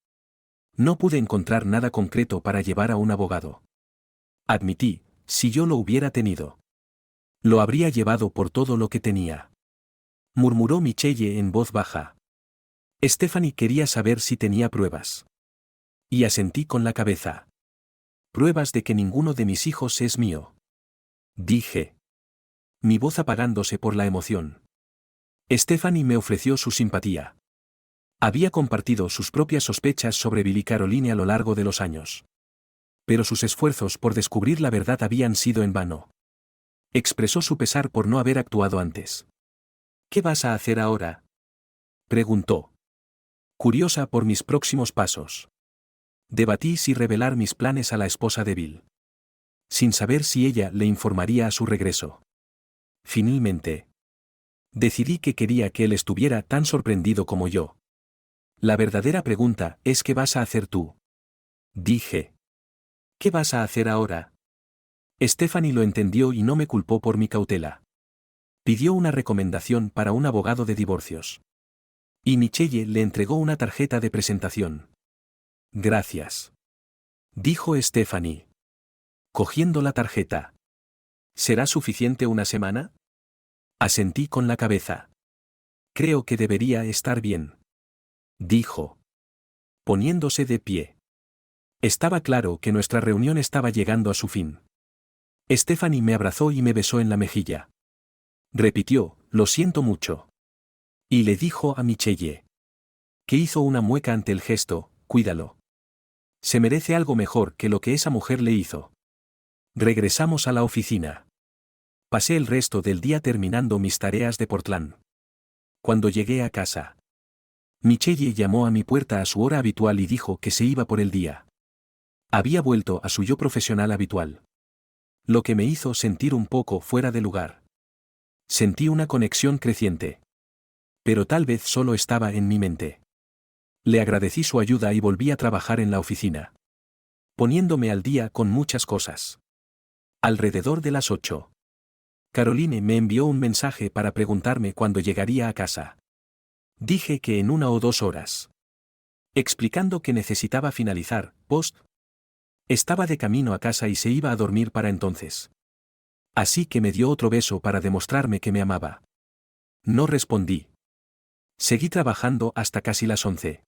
No pude encontrar nada concreto para llevar a un abogado. Admití, si yo lo hubiera tenido. Lo habría llevado por todo lo que tenía. Murmuró Michelle en voz baja. Stephanie quería saber si tenía pruebas. Y asentí con la cabeza. Pruebas de que ninguno de mis hijos es mío. Dije. Mi voz apagándose por la emoción. Stephanie me ofreció su simpatía. Había compartido sus propias sospechas sobre Bill y Caroline a lo largo de los años. Pero sus esfuerzos por descubrir la verdad habían sido en vano. Expresó su pesar por no haber actuado antes. ¿Qué vas a hacer ahora?, preguntó. Curiosa por mis próximos pasos. Debatí si revelar mis planes a la esposa de Bill. Sin saber si ella le informaría a su regreso. Finalmente. Decidí que quería que él estuviera tan sorprendido como yo. La verdadera pregunta es ¿qué vas a hacer tú?, dije. ¿Qué vas a hacer ahora? Stephanie lo entendió y no me culpó por mi cautela. Pidió una recomendación para un abogado de divorcios. Y Michelle le entregó una tarjeta de presentación. Gracias, dijo Stephanie, cogiendo la tarjeta. ¿Será suficiente una semana? Asentí con la cabeza. Creo que debería estar bien, dijo, poniéndose de pie. Estaba claro que nuestra reunión estaba llegando a su fin. Stephanie me abrazó y me besó en la mejilla. Repitió, lo siento mucho. Y le dijo a Michelle, que hizo una mueca ante el gesto, cuídalo. Se merece algo mejor que lo que esa mujer le hizo. Regresamos a la oficina. Pasé el resto del día terminando mis tareas de Portland. Cuando llegué a casa, Michelle llamó a mi puerta a su hora habitual y dijo que se iba por el día. Había vuelto a su yo profesional habitual. Lo que me hizo sentir un poco fuera de lugar. Sentí una conexión creciente. Pero tal vez solo estaba en mi mente. Le agradecí su ayuda y volví a trabajar en la oficina. Poniéndome al día con muchas cosas. Alrededor de las 8. Caroline me envió un mensaje para preguntarme cuándo llegaría a casa. Dije que en 1 o 2 horas. Explicando que necesitaba finalizar, post. Estaba de camino a casa y se iba a dormir para entonces. Así que me dio otro beso para demostrarme que me amaba. No respondí. Seguí trabajando hasta casi las 11.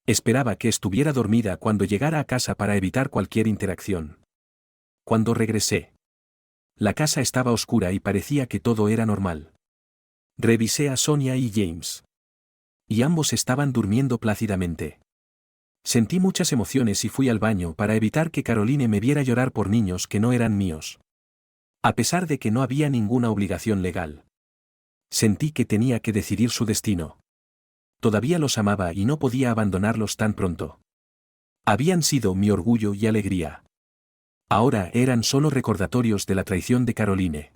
Esperaba que estuviera dormida cuando llegara a casa para evitar cualquier interacción. Cuando regresé, la casa estaba oscura y parecía que todo era normal. Revisé a Sonia y James. Y ambos estaban durmiendo plácidamente. Sentí muchas emociones y fui al baño para evitar que Caroline me viera llorar por niños que no eran míos. A pesar de que no había ninguna obligación legal. Sentí que tenía que decidir su destino. Todavía los amaba y no podía abandonarlos tan pronto. Habían sido mi orgullo y alegría. Ahora eran solo recordatorios de la traición de Caroline.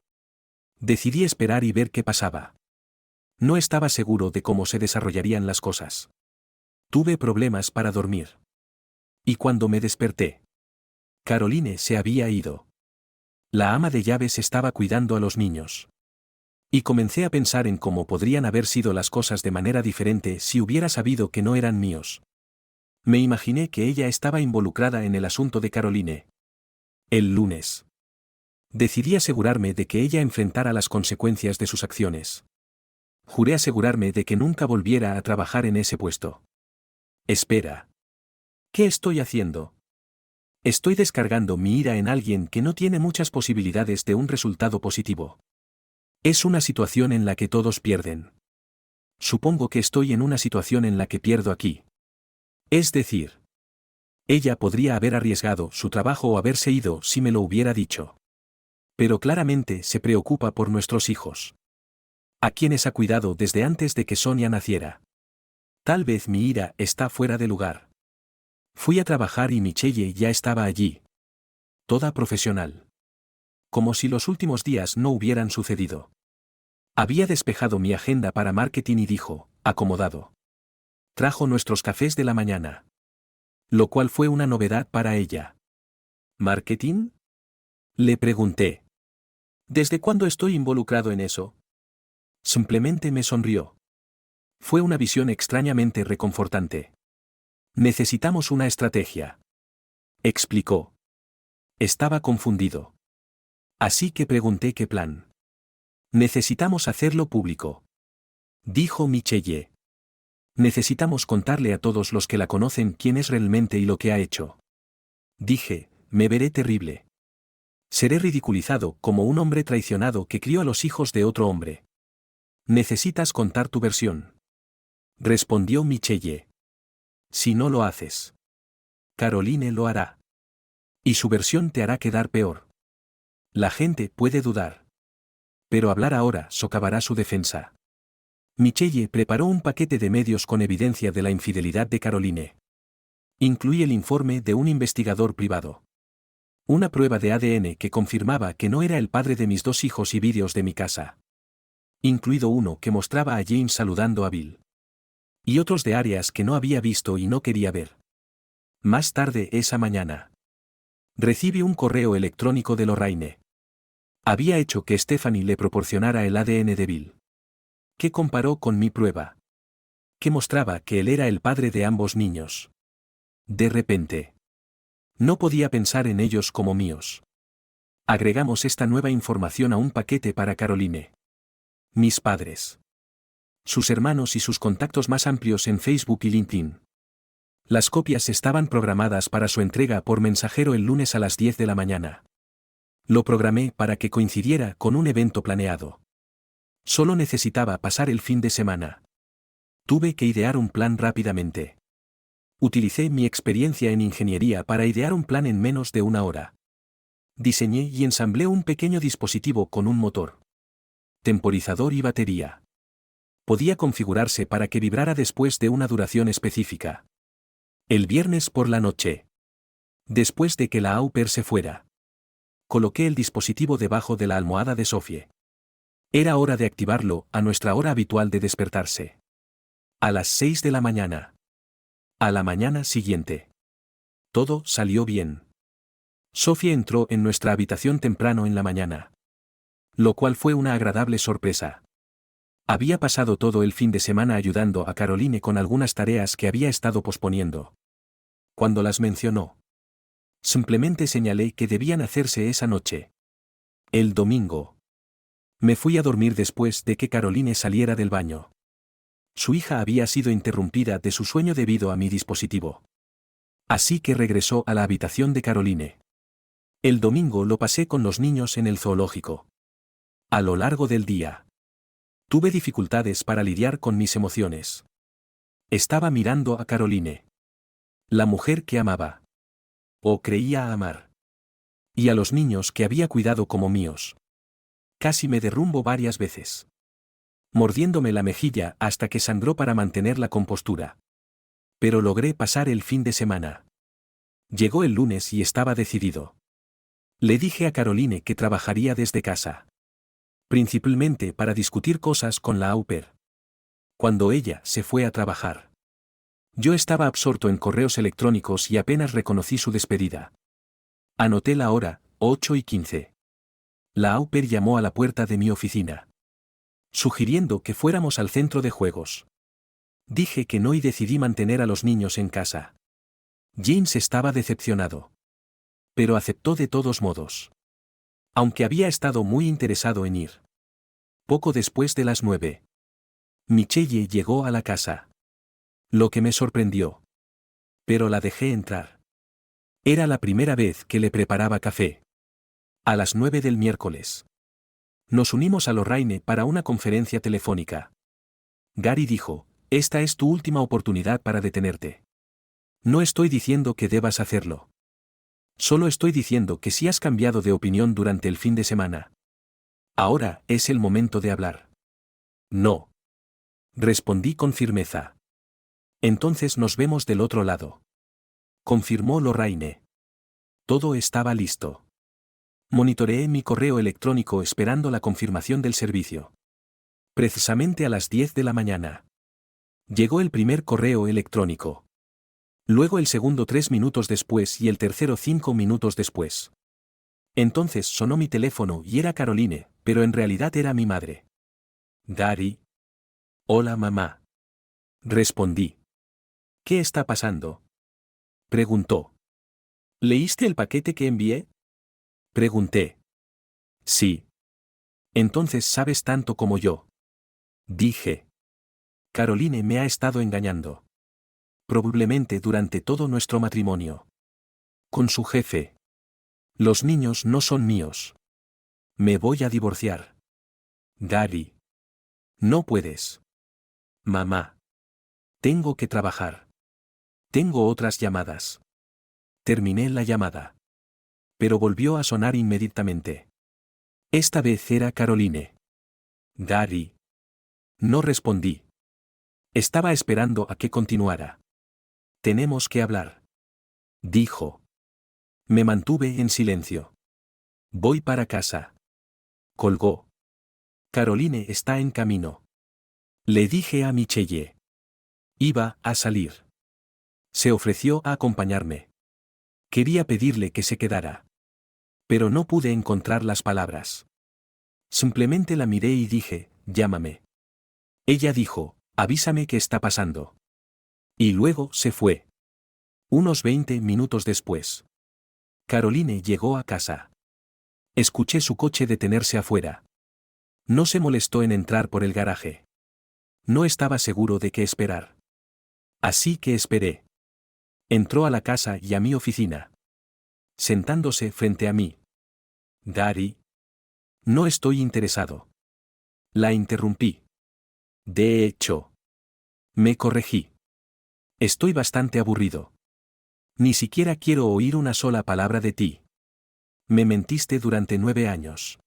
Decidí esperar y ver qué pasaba. No estaba seguro de cómo se desarrollarían las cosas. Tuve problemas para dormir. Y cuando me desperté, Caroline se había ido. La ama de llaves estaba cuidando a los niños. Y comencé a pensar en cómo podrían haber sido las cosas de manera diferente si hubiera sabido que no eran míos. Me imaginé que ella estaba involucrada en el asunto de Caroline. El lunes. Decidí asegurarme de que ella enfrentara las consecuencias de sus acciones. Juré asegurarme de que nunca volviera a trabajar en ese puesto. Espera. ¿Qué estoy haciendo? Estoy descargando mi ira en alguien que no tiene muchas posibilidades de un resultado positivo. Es una situación en la que todos pierden. Supongo que estoy en una situación en la que pierdo aquí. Es decir, ella podría haber arriesgado su trabajo o haberse ido si me lo hubiera dicho. Pero claramente se preocupa por nuestros hijos. A quienes ha cuidado desde antes de que Sonia naciera. Tal vez mi ira está fuera de lugar. Fui a trabajar y Michelle ya estaba allí. Toda profesional. Como si los últimos días no hubieran sucedido. Había despejado mi agenda para marketing y dijo, acomodado. Trajo nuestros cafés de la mañana. Lo cual fue una novedad para ella. ¿Marketing? Le pregunté. ¿Desde cuándo estoy involucrado en eso? Simplemente me sonrió. Fue una visión extrañamente reconfortante. Necesitamos una estrategia, explicó. Estaba confundido. Así que pregunté qué plan. Necesitamos hacerlo público, dijo Michelle. Necesitamos contarle a todos los que la conocen quién es realmente y lo que ha hecho. Dije, me veré terrible. Seré ridiculizado como un hombre traicionado que crió a los hijos de otro hombre. Necesitas contar tu versión, respondió Michelle. Si no lo haces, Caroline lo hará. Y su versión te hará quedar peor. La gente puede dudar. Pero hablar ahora socavará su defensa. Michelle preparó un paquete de medios con evidencia de la infidelidad de Caroline. Incluye el informe de un investigador privado. Una prueba de ADN que confirmaba que no era el padre de mis 2 hijos y vídeos de mi casa. Incluido uno que mostraba a James saludando a Bill. Y otros de áreas que no había visto y no quería ver. Más tarde esa mañana, recibí un correo electrónico de Lorraine. Había hecho que Stephanie le proporcionara el ADN de Bill, que comparó con mi prueba, que mostraba que él era el padre de ambos niños. De repente, no podía pensar en ellos como míos. Agregamos esta nueva información a un paquete para Caroline. Mis padres, sus hermanos y sus contactos más amplios en Facebook y LinkedIn. Las copias estaban programadas para su entrega por mensajero el lunes a las 10 de la mañana. Lo programé para que coincidiera con un evento planeado. Solo necesitaba pasar el fin de semana. Tuve que idear un plan rápidamente. Utilicé mi experiencia en ingeniería para idear un plan en menos de 1 hora. Diseñé y ensamblé un pequeño dispositivo con un motor, temporizador y batería. Podía configurarse para que vibrara después de una duración específica. El viernes por la noche, después de que la au pair se fuera, coloqué el dispositivo debajo de la almohada de Sophie. Era hora de activarlo a nuestra hora habitual de despertarse. A las 6 de la mañana. A la mañana siguiente. Todo salió bien. Sophie entró en nuestra habitación temprano en la mañana, lo cual fue una agradable sorpresa. Había pasado todo el fin de semana ayudando a Caroline con algunas tareas que había estado posponiendo. Cuando las mencionó, simplemente señalé que debían hacerse esa noche. El domingo. Me fui a dormir después de que Caroline saliera del baño. Su hija había sido interrumpida de su sueño debido a mi dispositivo. Así que regresó a la habitación de Caroline. El domingo lo pasé con los niños en el zoológico. A lo largo del día, tuve dificultades para lidiar con mis emociones. Estaba mirando a Caroline, la mujer que amaba, o creía amar, y a los niños que había cuidado como míos. Casi me derrumbo varias veces, mordiéndome la mejilla hasta que sangró para mantener la compostura. Pero logré pasar el fin de semana. Llegó el lunes y estaba decidido. Le dije a Caroline que trabajaría desde casa, principalmente para discutir cosas con la au pair. Cuando ella se fue a trabajar, yo estaba absorto en correos electrónicos y apenas reconocí su despedida. Anoté la hora, 8:15. La au pair llamó a la puerta de mi oficina, sugiriendo que fuéramos al centro de juegos. Dije que no y decidí mantener a los niños en casa. James estaba decepcionado, pero aceptó de todos modos, aunque había estado muy interesado en ir. Poco después de las 9, Michelle llegó a la casa, lo que me sorprendió. Pero la dejé entrar. Era la primera vez que le preparaba café. A las 9 del miércoles, nos unimos a Lorraine para una conferencia telefónica. Gary dijo, esta es tu última oportunidad para detenerte. No estoy diciendo que debas hacerlo. Solo estoy diciendo que si has cambiado de opinión durante el fin de semana, ahora es el momento de hablar. No. Respondí con firmeza. Entonces nos vemos del otro lado, confirmó Lorraine. Todo estaba listo. Monitoreé mi correo electrónico esperando la confirmación del servicio. Precisamente a las 10 de la mañana. Llegó el primer correo electrónico. Luego el segundo 3 minutos después y el tercero 5 minutos después. Entonces sonó mi teléfono y era Caroline, pero en realidad era mi madre. Daddy. Hola, mamá. Respondí. ¿Qué está pasando? Preguntó. ¿Leíste el paquete que envié? Pregunté. Sí. Entonces sabes tanto como yo. Dije. Caroline me ha estado engañando. Probablemente durante todo nuestro matrimonio. Con su jefe. Los niños no son míos. Me voy a divorciar. Daddy. No puedes. Mamá. Tengo que trabajar. Tengo otras llamadas. Terminé la llamada. Pero volvió a sonar inmediatamente. Esta vez era Caroline. Daddy. No respondí. Estaba esperando a que continuara. Tenemos que hablar. Dijo. Me mantuve en silencio. Voy para casa. Colgó. Caroline está en camino. Le dije a Michelle. Iba a salir. Se ofreció a acompañarme. Quería pedirle que se quedara. Pero no pude encontrar las palabras. Simplemente la miré y dije, llámame. Ella dijo, avísame qué está pasando. Y luego se fue. Unos 20 minutos después. Caroline llegó a casa. Escuché su coche detenerse afuera. No se molestó en entrar por el garaje. No estaba seguro de qué esperar. Así que esperé. Entró a la casa y a mi oficina. Sentándose frente a mí. Daddy. No estoy interesado. La interrumpí. De hecho. Me corregí. Estoy bastante aburrido. Ni siquiera quiero oír una sola palabra de ti. Me mentiste durante 9 años.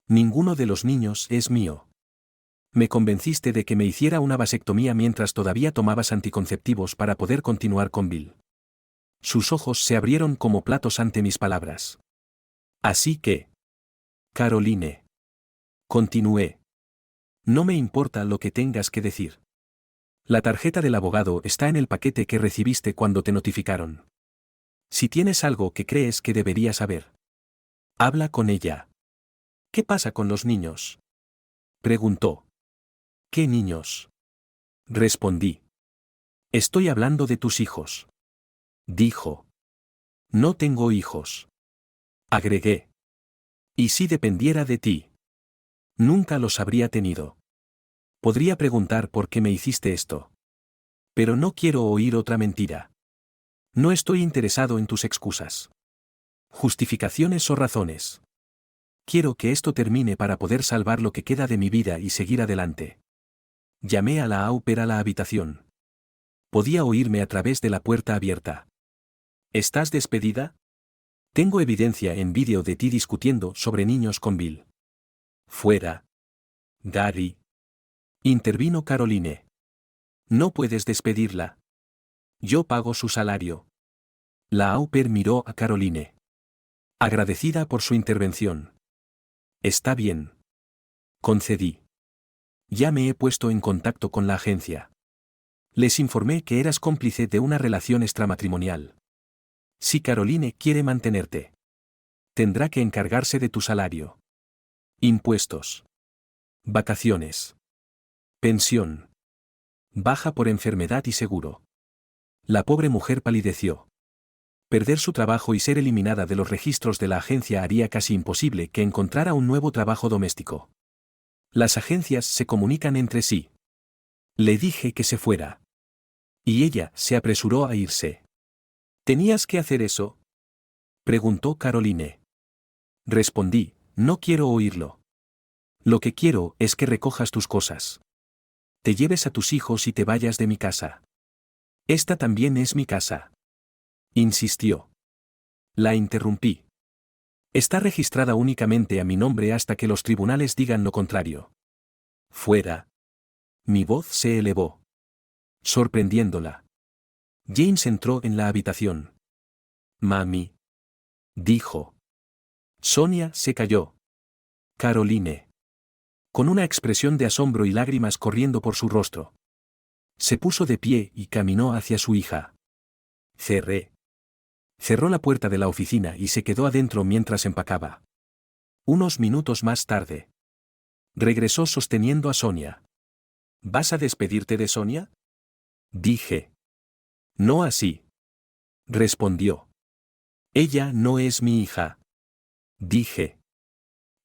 Ninguno de los niños es mío. Me convenciste de que me hiciera una vasectomía mientras todavía tomabas anticonceptivos para poder continuar con Bill. Sus ojos se abrieron como platos ante mis palabras. Así que... Caroline. Continué. No me importa lo que tengas que decir. La tarjeta del abogado está en el paquete que recibiste cuando te notificaron. Si tienes algo que crees que debería saber, habla con ella. ¿Qué pasa con los niños? Preguntó. ¿Qué niños? Respondí. Estoy hablando de tus hijos. Dijo. No tengo hijos. Agregué. ¿Y si dependiera de ti? Nunca los habría tenido. Podría preguntar por qué me hiciste esto. Pero no quiero oír otra mentira. No estoy interesado en tus excusas. Justificaciones o razones. Quiero que esto termine para poder salvar lo que queda de mi vida y seguir adelante. Llamé a la au pair a la habitación. Podía oírme a través de la puerta abierta. ¿Estás despedida? Tengo evidencia en vídeo de ti discutiendo sobre niños con Bill. Fuera. Daddy. Intervino Caroline. No puedes despedirla. Yo pago su salario. La au pair miró a Caroline. Agradecida por su intervención. Está bien. Concedí. Ya me he puesto en contacto con la agencia. Les informé que eras cómplice de una relación extramatrimonial. Si Caroline quiere mantenerte, tendrá que encargarse de tu salario. Impuestos. Vacaciones. Pensión. Baja por enfermedad y seguro. La pobre mujer palideció. Perder su trabajo y ser eliminada de los registros de la agencia haría casi imposible que encontrara un nuevo trabajo doméstico. Las agencias se comunican entre sí. Le dije que se fuera. Y ella se apresuró a irse. ¿Tenías que hacer eso? Preguntó Caroline. Respondí, no quiero oírlo. Lo que quiero es que recojas tus cosas. Te lleves a tus hijos y te vayas de mi casa. Esta también es mi casa. Insistió. La interrumpí. Está registrada únicamente a mi nombre hasta que los tribunales digan lo contrario. Fuera. Mi voz se elevó. Sorprendiéndola. James entró en la habitación. Mami. Dijo. Sonia se calló. Caroline. Con una expresión de asombro y lágrimas corriendo por su rostro. Se puso de pie y caminó hacia su hija. Cerró la puerta de la oficina y se quedó adentro mientras empacaba. Unos minutos más tarde. Regresó sosteniendo a Sonia. ¿Vas a despedirte de Sonia? Dije. No así. Respondió. Ella no es mi hija. Dije.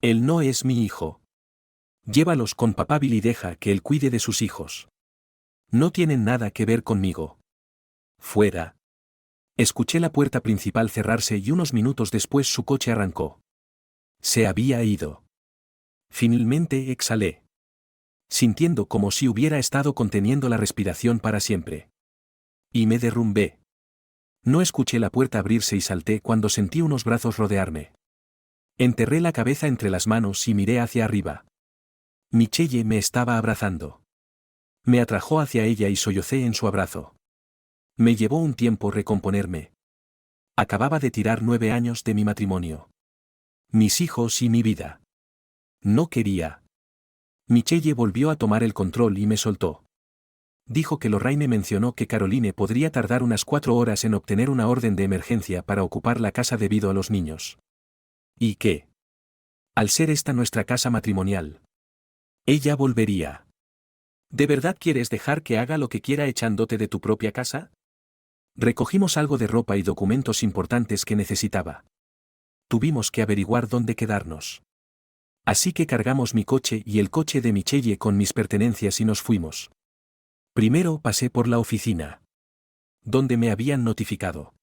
Él no es mi hijo. Llévalos con papá Bill y deja que él cuide de sus hijos. No tienen nada que ver conmigo. Fuera. Escuché la puerta principal cerrarse y unos minutos después su coche arrancó. Se había ido. Finalmente exhalé. Sintiendo como si hubiera estado conteniendo la respiración para siempre. Y me derrumbé. No escuché la puerta abrirse y salté cuando sentí unos brazos rodearme. Enterré la cabeza entre las manos y miré hacia arriba. Michelle me estaba abrazando. Me atrajo hacia ella y sollocé en su abrazo. Me llevó un tiempo recomponerme. Acababa de tirar 9 años de mi matrimonio. Mis hijos y mi vida. No quería. Michelle volvió a tomar el control y me soltó. Dijo que Lorraine mencionó que Caroline podría tardar unas 4 horas en obtener una orden de emergencia para ocupar la casa debido a los niños. Y que, al ser esta nuestra casa matrimonial, ella volvería. ¿De verdad quieres dejar que haga lo que quiera echándote de tu propia casa? Recogimos algo de ropa y documentos importantes que necesitaba. Tuvimos que averiguar dónde quedarnos. Así que cargamos mi coche y el coche de Michelle con mis pertenencias y nos fuimos. Primero pasé por la oficina, donde me habían notificado.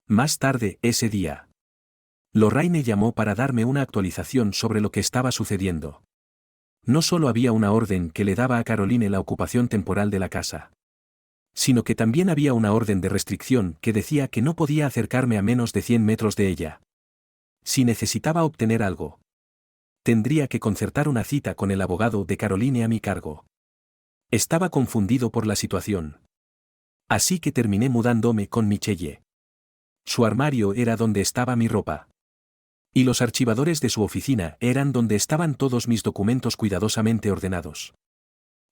Más tarde, ese día, Lorraine llamó para darme una actualización sobre lo que estaba sucediendo. No solo había una orden que le daba a Caroline la ocupación temporal de la casa, sino que también había una orden de restricción que decía que no podía acercarme a menos de 100 metros de ella. Si necesitaba obtener algo, tendría que concertar una cita con el abogado de Caroline a mi cargo. Estaba confundido por la situación. Así que terminé mudándome con Michelle. Su armario era donde estaba mi ropa. Y los archivadores de su oficina eran donde estaban todos mis documentos cuidadosamente ordenados.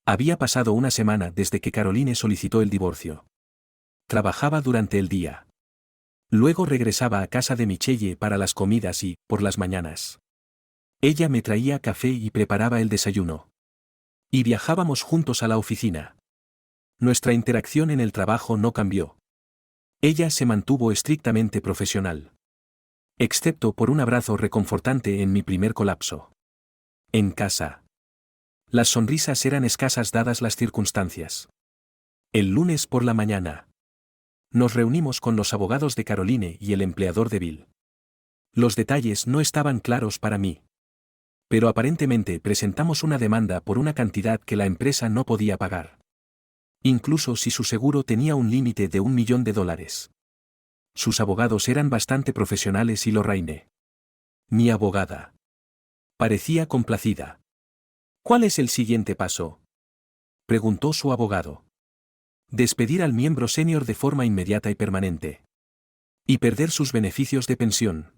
Había pasado una semana desde que Caroline solicitó el divorcio. Trabajaba durante el día. Luego regresaba a casa de Michelle para las comidas y, por las mañanas, ella me traía café y preparaba el desayuno. Y viajábamos juntos a la oficina. Nuestra interacción en el trabajo no cambió. Ella se mantuvo estrictamente profesional. Excepto por un abrazo reconfortante en mi primer colapso. En casa. Las sonrisas eran escasas dadas las circunstancias. El lunes por la mañana. Nos reunimos con los abogados de Caroline y el empleador de Bill. Los detalles no estaban claros para mí. Pero aparentemente presentamos una demanda por una cantidad que la empresa no podía pagar. Incluso si su seguro tenía un límite de $1 millón. Sus abogados eran bastante profesionales y Lorraine, mi abogada, parecía complacida. ¿Cuál es el siguiente paso?, preguntó su abogado. Despedir al miembro senior de forma inmediata y permanente. Y perder sus beneficios de pensión.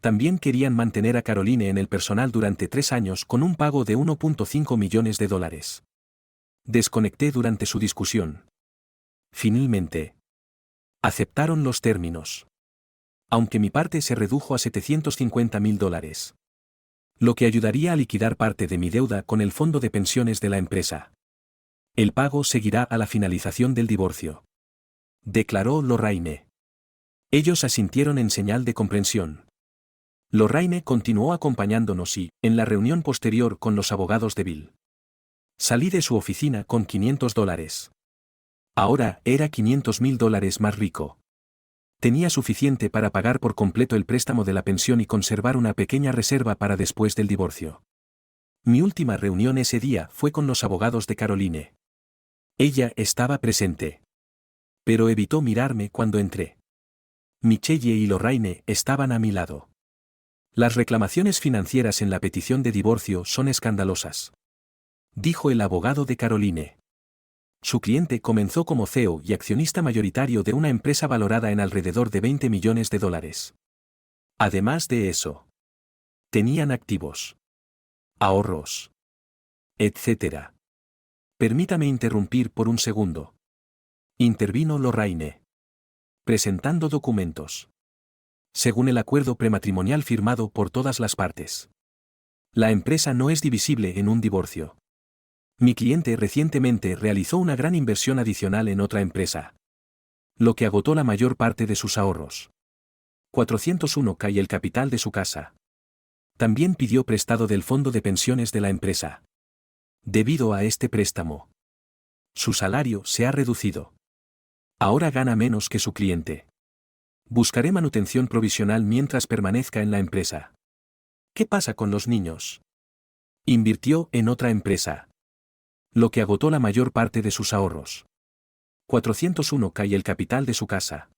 También querían mantener a Caroline en el personal durante 3 años con un pago de $1.5 millones. Desconecté durante su discusión. Finalmente, aceptaron los términos. Aunque mi parte se redujo a $750.000. Lo que ayudaría a liquidar parte de mi deuda con el fondo de pensiones de la empresa. El pago seguirá a la finalización del divorcio, declaró Lorraine. Ellos asintieron en señal de comprensión. Lorraine continuó acompañándonos y, en la reunión posterior con los abogados de Bill, salí de su oficina con $500. Ahora era $500.000 más rico. Tenía suficiente para pagar por completo el préstamo de la pensión y conservar una pequeña reserva para después del divorcio. Mi última reunión ese día fue con los abogados de Caroline. Ella estaba presente. Pero evitó mirarme cuando entré. Michelle y Lorraine estaban a mi lado. Las reclamaciones financieras en la petición de divorcio son escandalosas, dijo el abogado de Caroline. Su cliente comenzó como CEO y accionista mayoritario de una empresa valorada en alrededor de $20 millones. Además de eso, tenían activos, ahorros, etc. Permítame interrumpir por un segundo. Intervino Lorraine, presentando documentos. Según el acuerdo prematrimonial firmado por todas las partes, La empresa no es divisible en un divorcio. Mi cliente recientemente realizó una gran inversión adicional en otra empresa, lo que agotó la mayor parte de sus ahorros. 401k y el capital de su casa. También pidió prestado del fondo de pensiones de la empresa. Debido a este préstamo, su salario se ha reducido. Ahora gana menos que su cliente. Buscaré manutención provisional mientras permanezca en la empresa. ¿Qué pasa con los niños? Invirtió en otra empresa, lo que agotó la mayor parte de sus ahorros. 401k y el capital de su casa.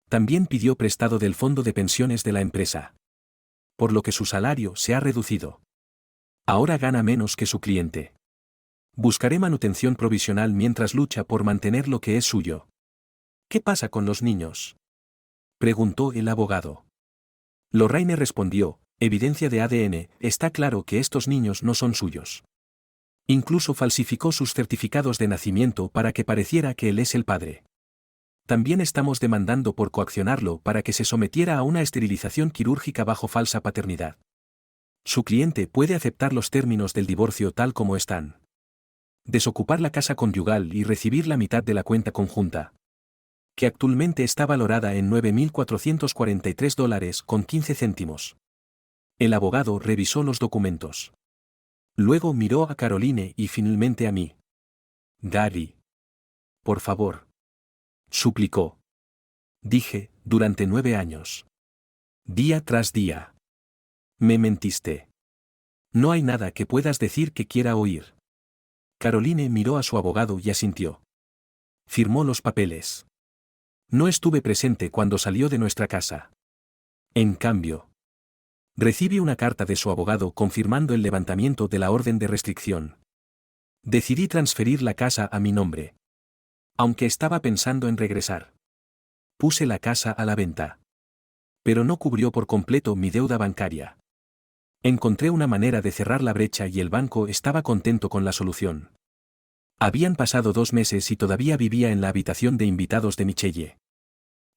También pidió prestado del fondo de pensiones de la empresa, por lo que su salario se ha reducido. Ahora gana menos que su cliente. Buscaré manutención provisional mientras lucha por mantener lo que es suyo. ¿Qué pasa con los niños? Preguntó el abogado. Lorraine respondió, evidencia de ADN, está claro que estos niños no son suyos. Incluso falsificó sus certificados de nacimiento para que pareciera que él es el padre. También estamos demandando por coaccionarlo para que se sometiera a una esterilización quirúrgica bajo falsa paternidad. Su cliente puede aceptar los términos del divorcio tal como están. Desocupar la casa conyugal y recibir la mitad de la cuenta conjunta, que actualmente está valorada en $9,443.15. El abogado revisó los documentos. Luego miró a Caroline y finalmente a mí. Gary. Por favor. Suplicó. Dije, durante 9 años. Día tras día. Me mentiste. No hay nada que puedas decir que quiera oír. Caroline miró a su abogado y asintió. Firmó los papeles. No estuve presente cuando salió de nuestra casa. En cambio, recibí una carta de su abogado confirmando el levantamiento de la orden de restricción. Decidí transferir la casa a mi nombre. Aunque estaba pensando en regresar. Puse la casa a la venta. Pero no cubrió por completo mi deuda bancaria. Encontré una manera de cerrar la brecha y el banco estaba contento con la solución. Habían pasado 2 meses y todavía vivía en la habitación de invitados de Michelle.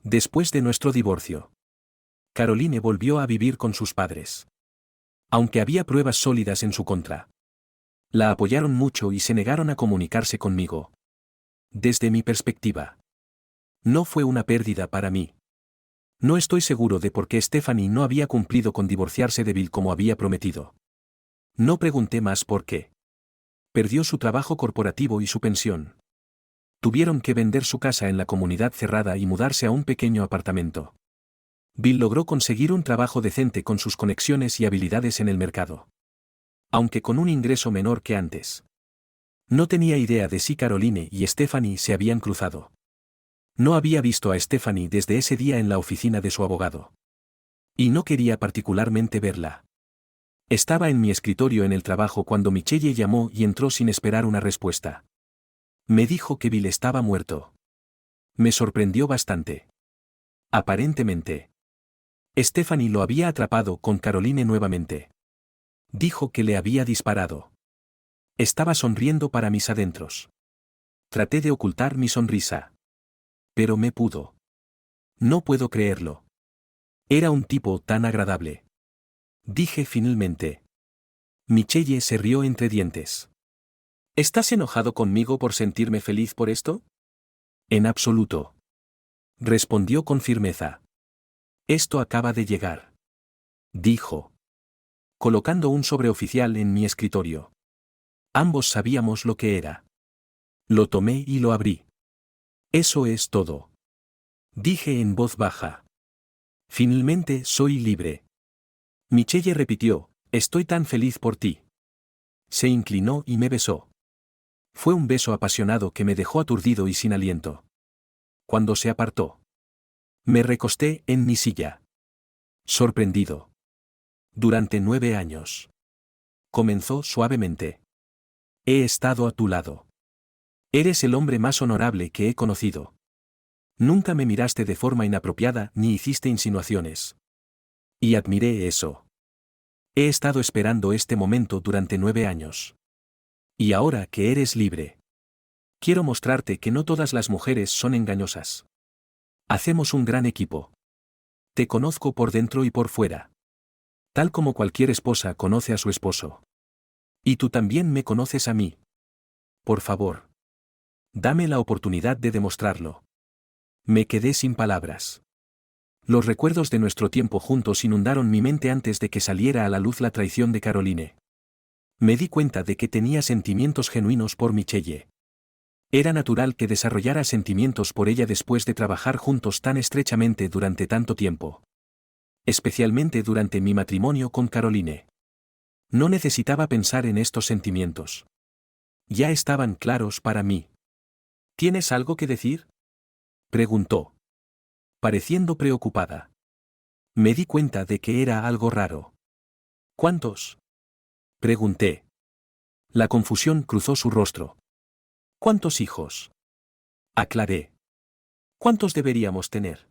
Después de nuestro divorcio, Caroline volvió a vivir con sus padres. Aunque había pruebas sólidas en su contra, la apoyaron mucho y se negaron a comunicarse conmigo. Desde mi perspectiva, no fue una pérdida para mí. No estoy seguro de por qué Stephanie no había cumplido con divorciarse de Bill como había prometido. No pregunté más por qué. Perdió su trabajo corporativo y su pensión. Tuvieron que vender su casa en la comunidad cerrada y mudarse a un pequeño apartamento. Bill logró conseguir un trabajo decente con sus conexiones y habilidades en el mercado. Aunque con un ingreso menor que antes. No tenía idea de si Caroline y Stephanie se habían cruzado. No había visto a Stephanie desde ese día en la oficina de su abogado. Y no quería particularmente verla. Estaba en mi escritorio en el trabajo cuando Michelle llamó y entró sin esperar una respuesta. Me dijo que Bill estaba muerto. Me sorprendió bastante. Aparentemente, Stephanie lo había atrapado con Caroline nuevamente. Dijo que le había disparado. Estaba sonriendo para mis adentros. Traté de ocultar mi sonrisa. Pero me pudo. No puedo creerlo. Era un tipo tan agradable. Dije finalmente. Michelle se rió entre dientes. ¿Estás enojado conmigo por sentirme feliz por esto? En absoluto. Respondió con firmeza. Esto acaba de llegar. Dijo. Colocando un sobreoficial en mi escritorio. Ambos sabíamos lo que era. Lo tomé y lo abrí. Eso es todo. Dije en voz baja. Finalmente soy libre. Michelle repitió, estoy tan feliz por ti. Se inclinó y me besó. Fue un beso apasionado que me dejó aturdido y sin aliento. Cuando se apartó, me recosté en mi silla. Sorprendido. Durante 9 años. Comenzó suavemente. He estado a tu lado. Eres el hombre más honorable que he conocido. Nunca me miraste de forma inapropiada ni hiciste insinuaciones. Y admiré eso. He estado esperando este momento durante 9 años. Y ahora que eres libre, quiero mostrarte que no todas las mujeres son engañosas. Hacemos un gran equipo. Te conozco por dentro y por fuera. Tal como cualquier esposa conoce a su esposo. Y tú también me conoces a mí. Por favor. Dame la oportunidad de demostrarlo. Me quedé sin palabras. Los recuerdos de nuestro tiempo juntos inundaron mi mente antes de que saliera a la luz la traición de Caroline. Me di cuenta de que tenía sentimientos genuinos por Michelle. Era natural que desarrollara sentimientos por ella después de trabajar juntos tan estrechamente durante tanto tiempo. Especialmente durante mi matrimonio con Caroline. No necesitaba pensar en estos sentimientos. Ya estaban claros para mí. ¿Tienes algo que decir?, preguntó, pareciendo preocupada. Me di cuenta de que era algo raro. ¿Cuántos?, pregunté. La confusión cruzó su rostro. ¿Cuántos hijos?, aclaré. ¿Cuántos deberíamos tener?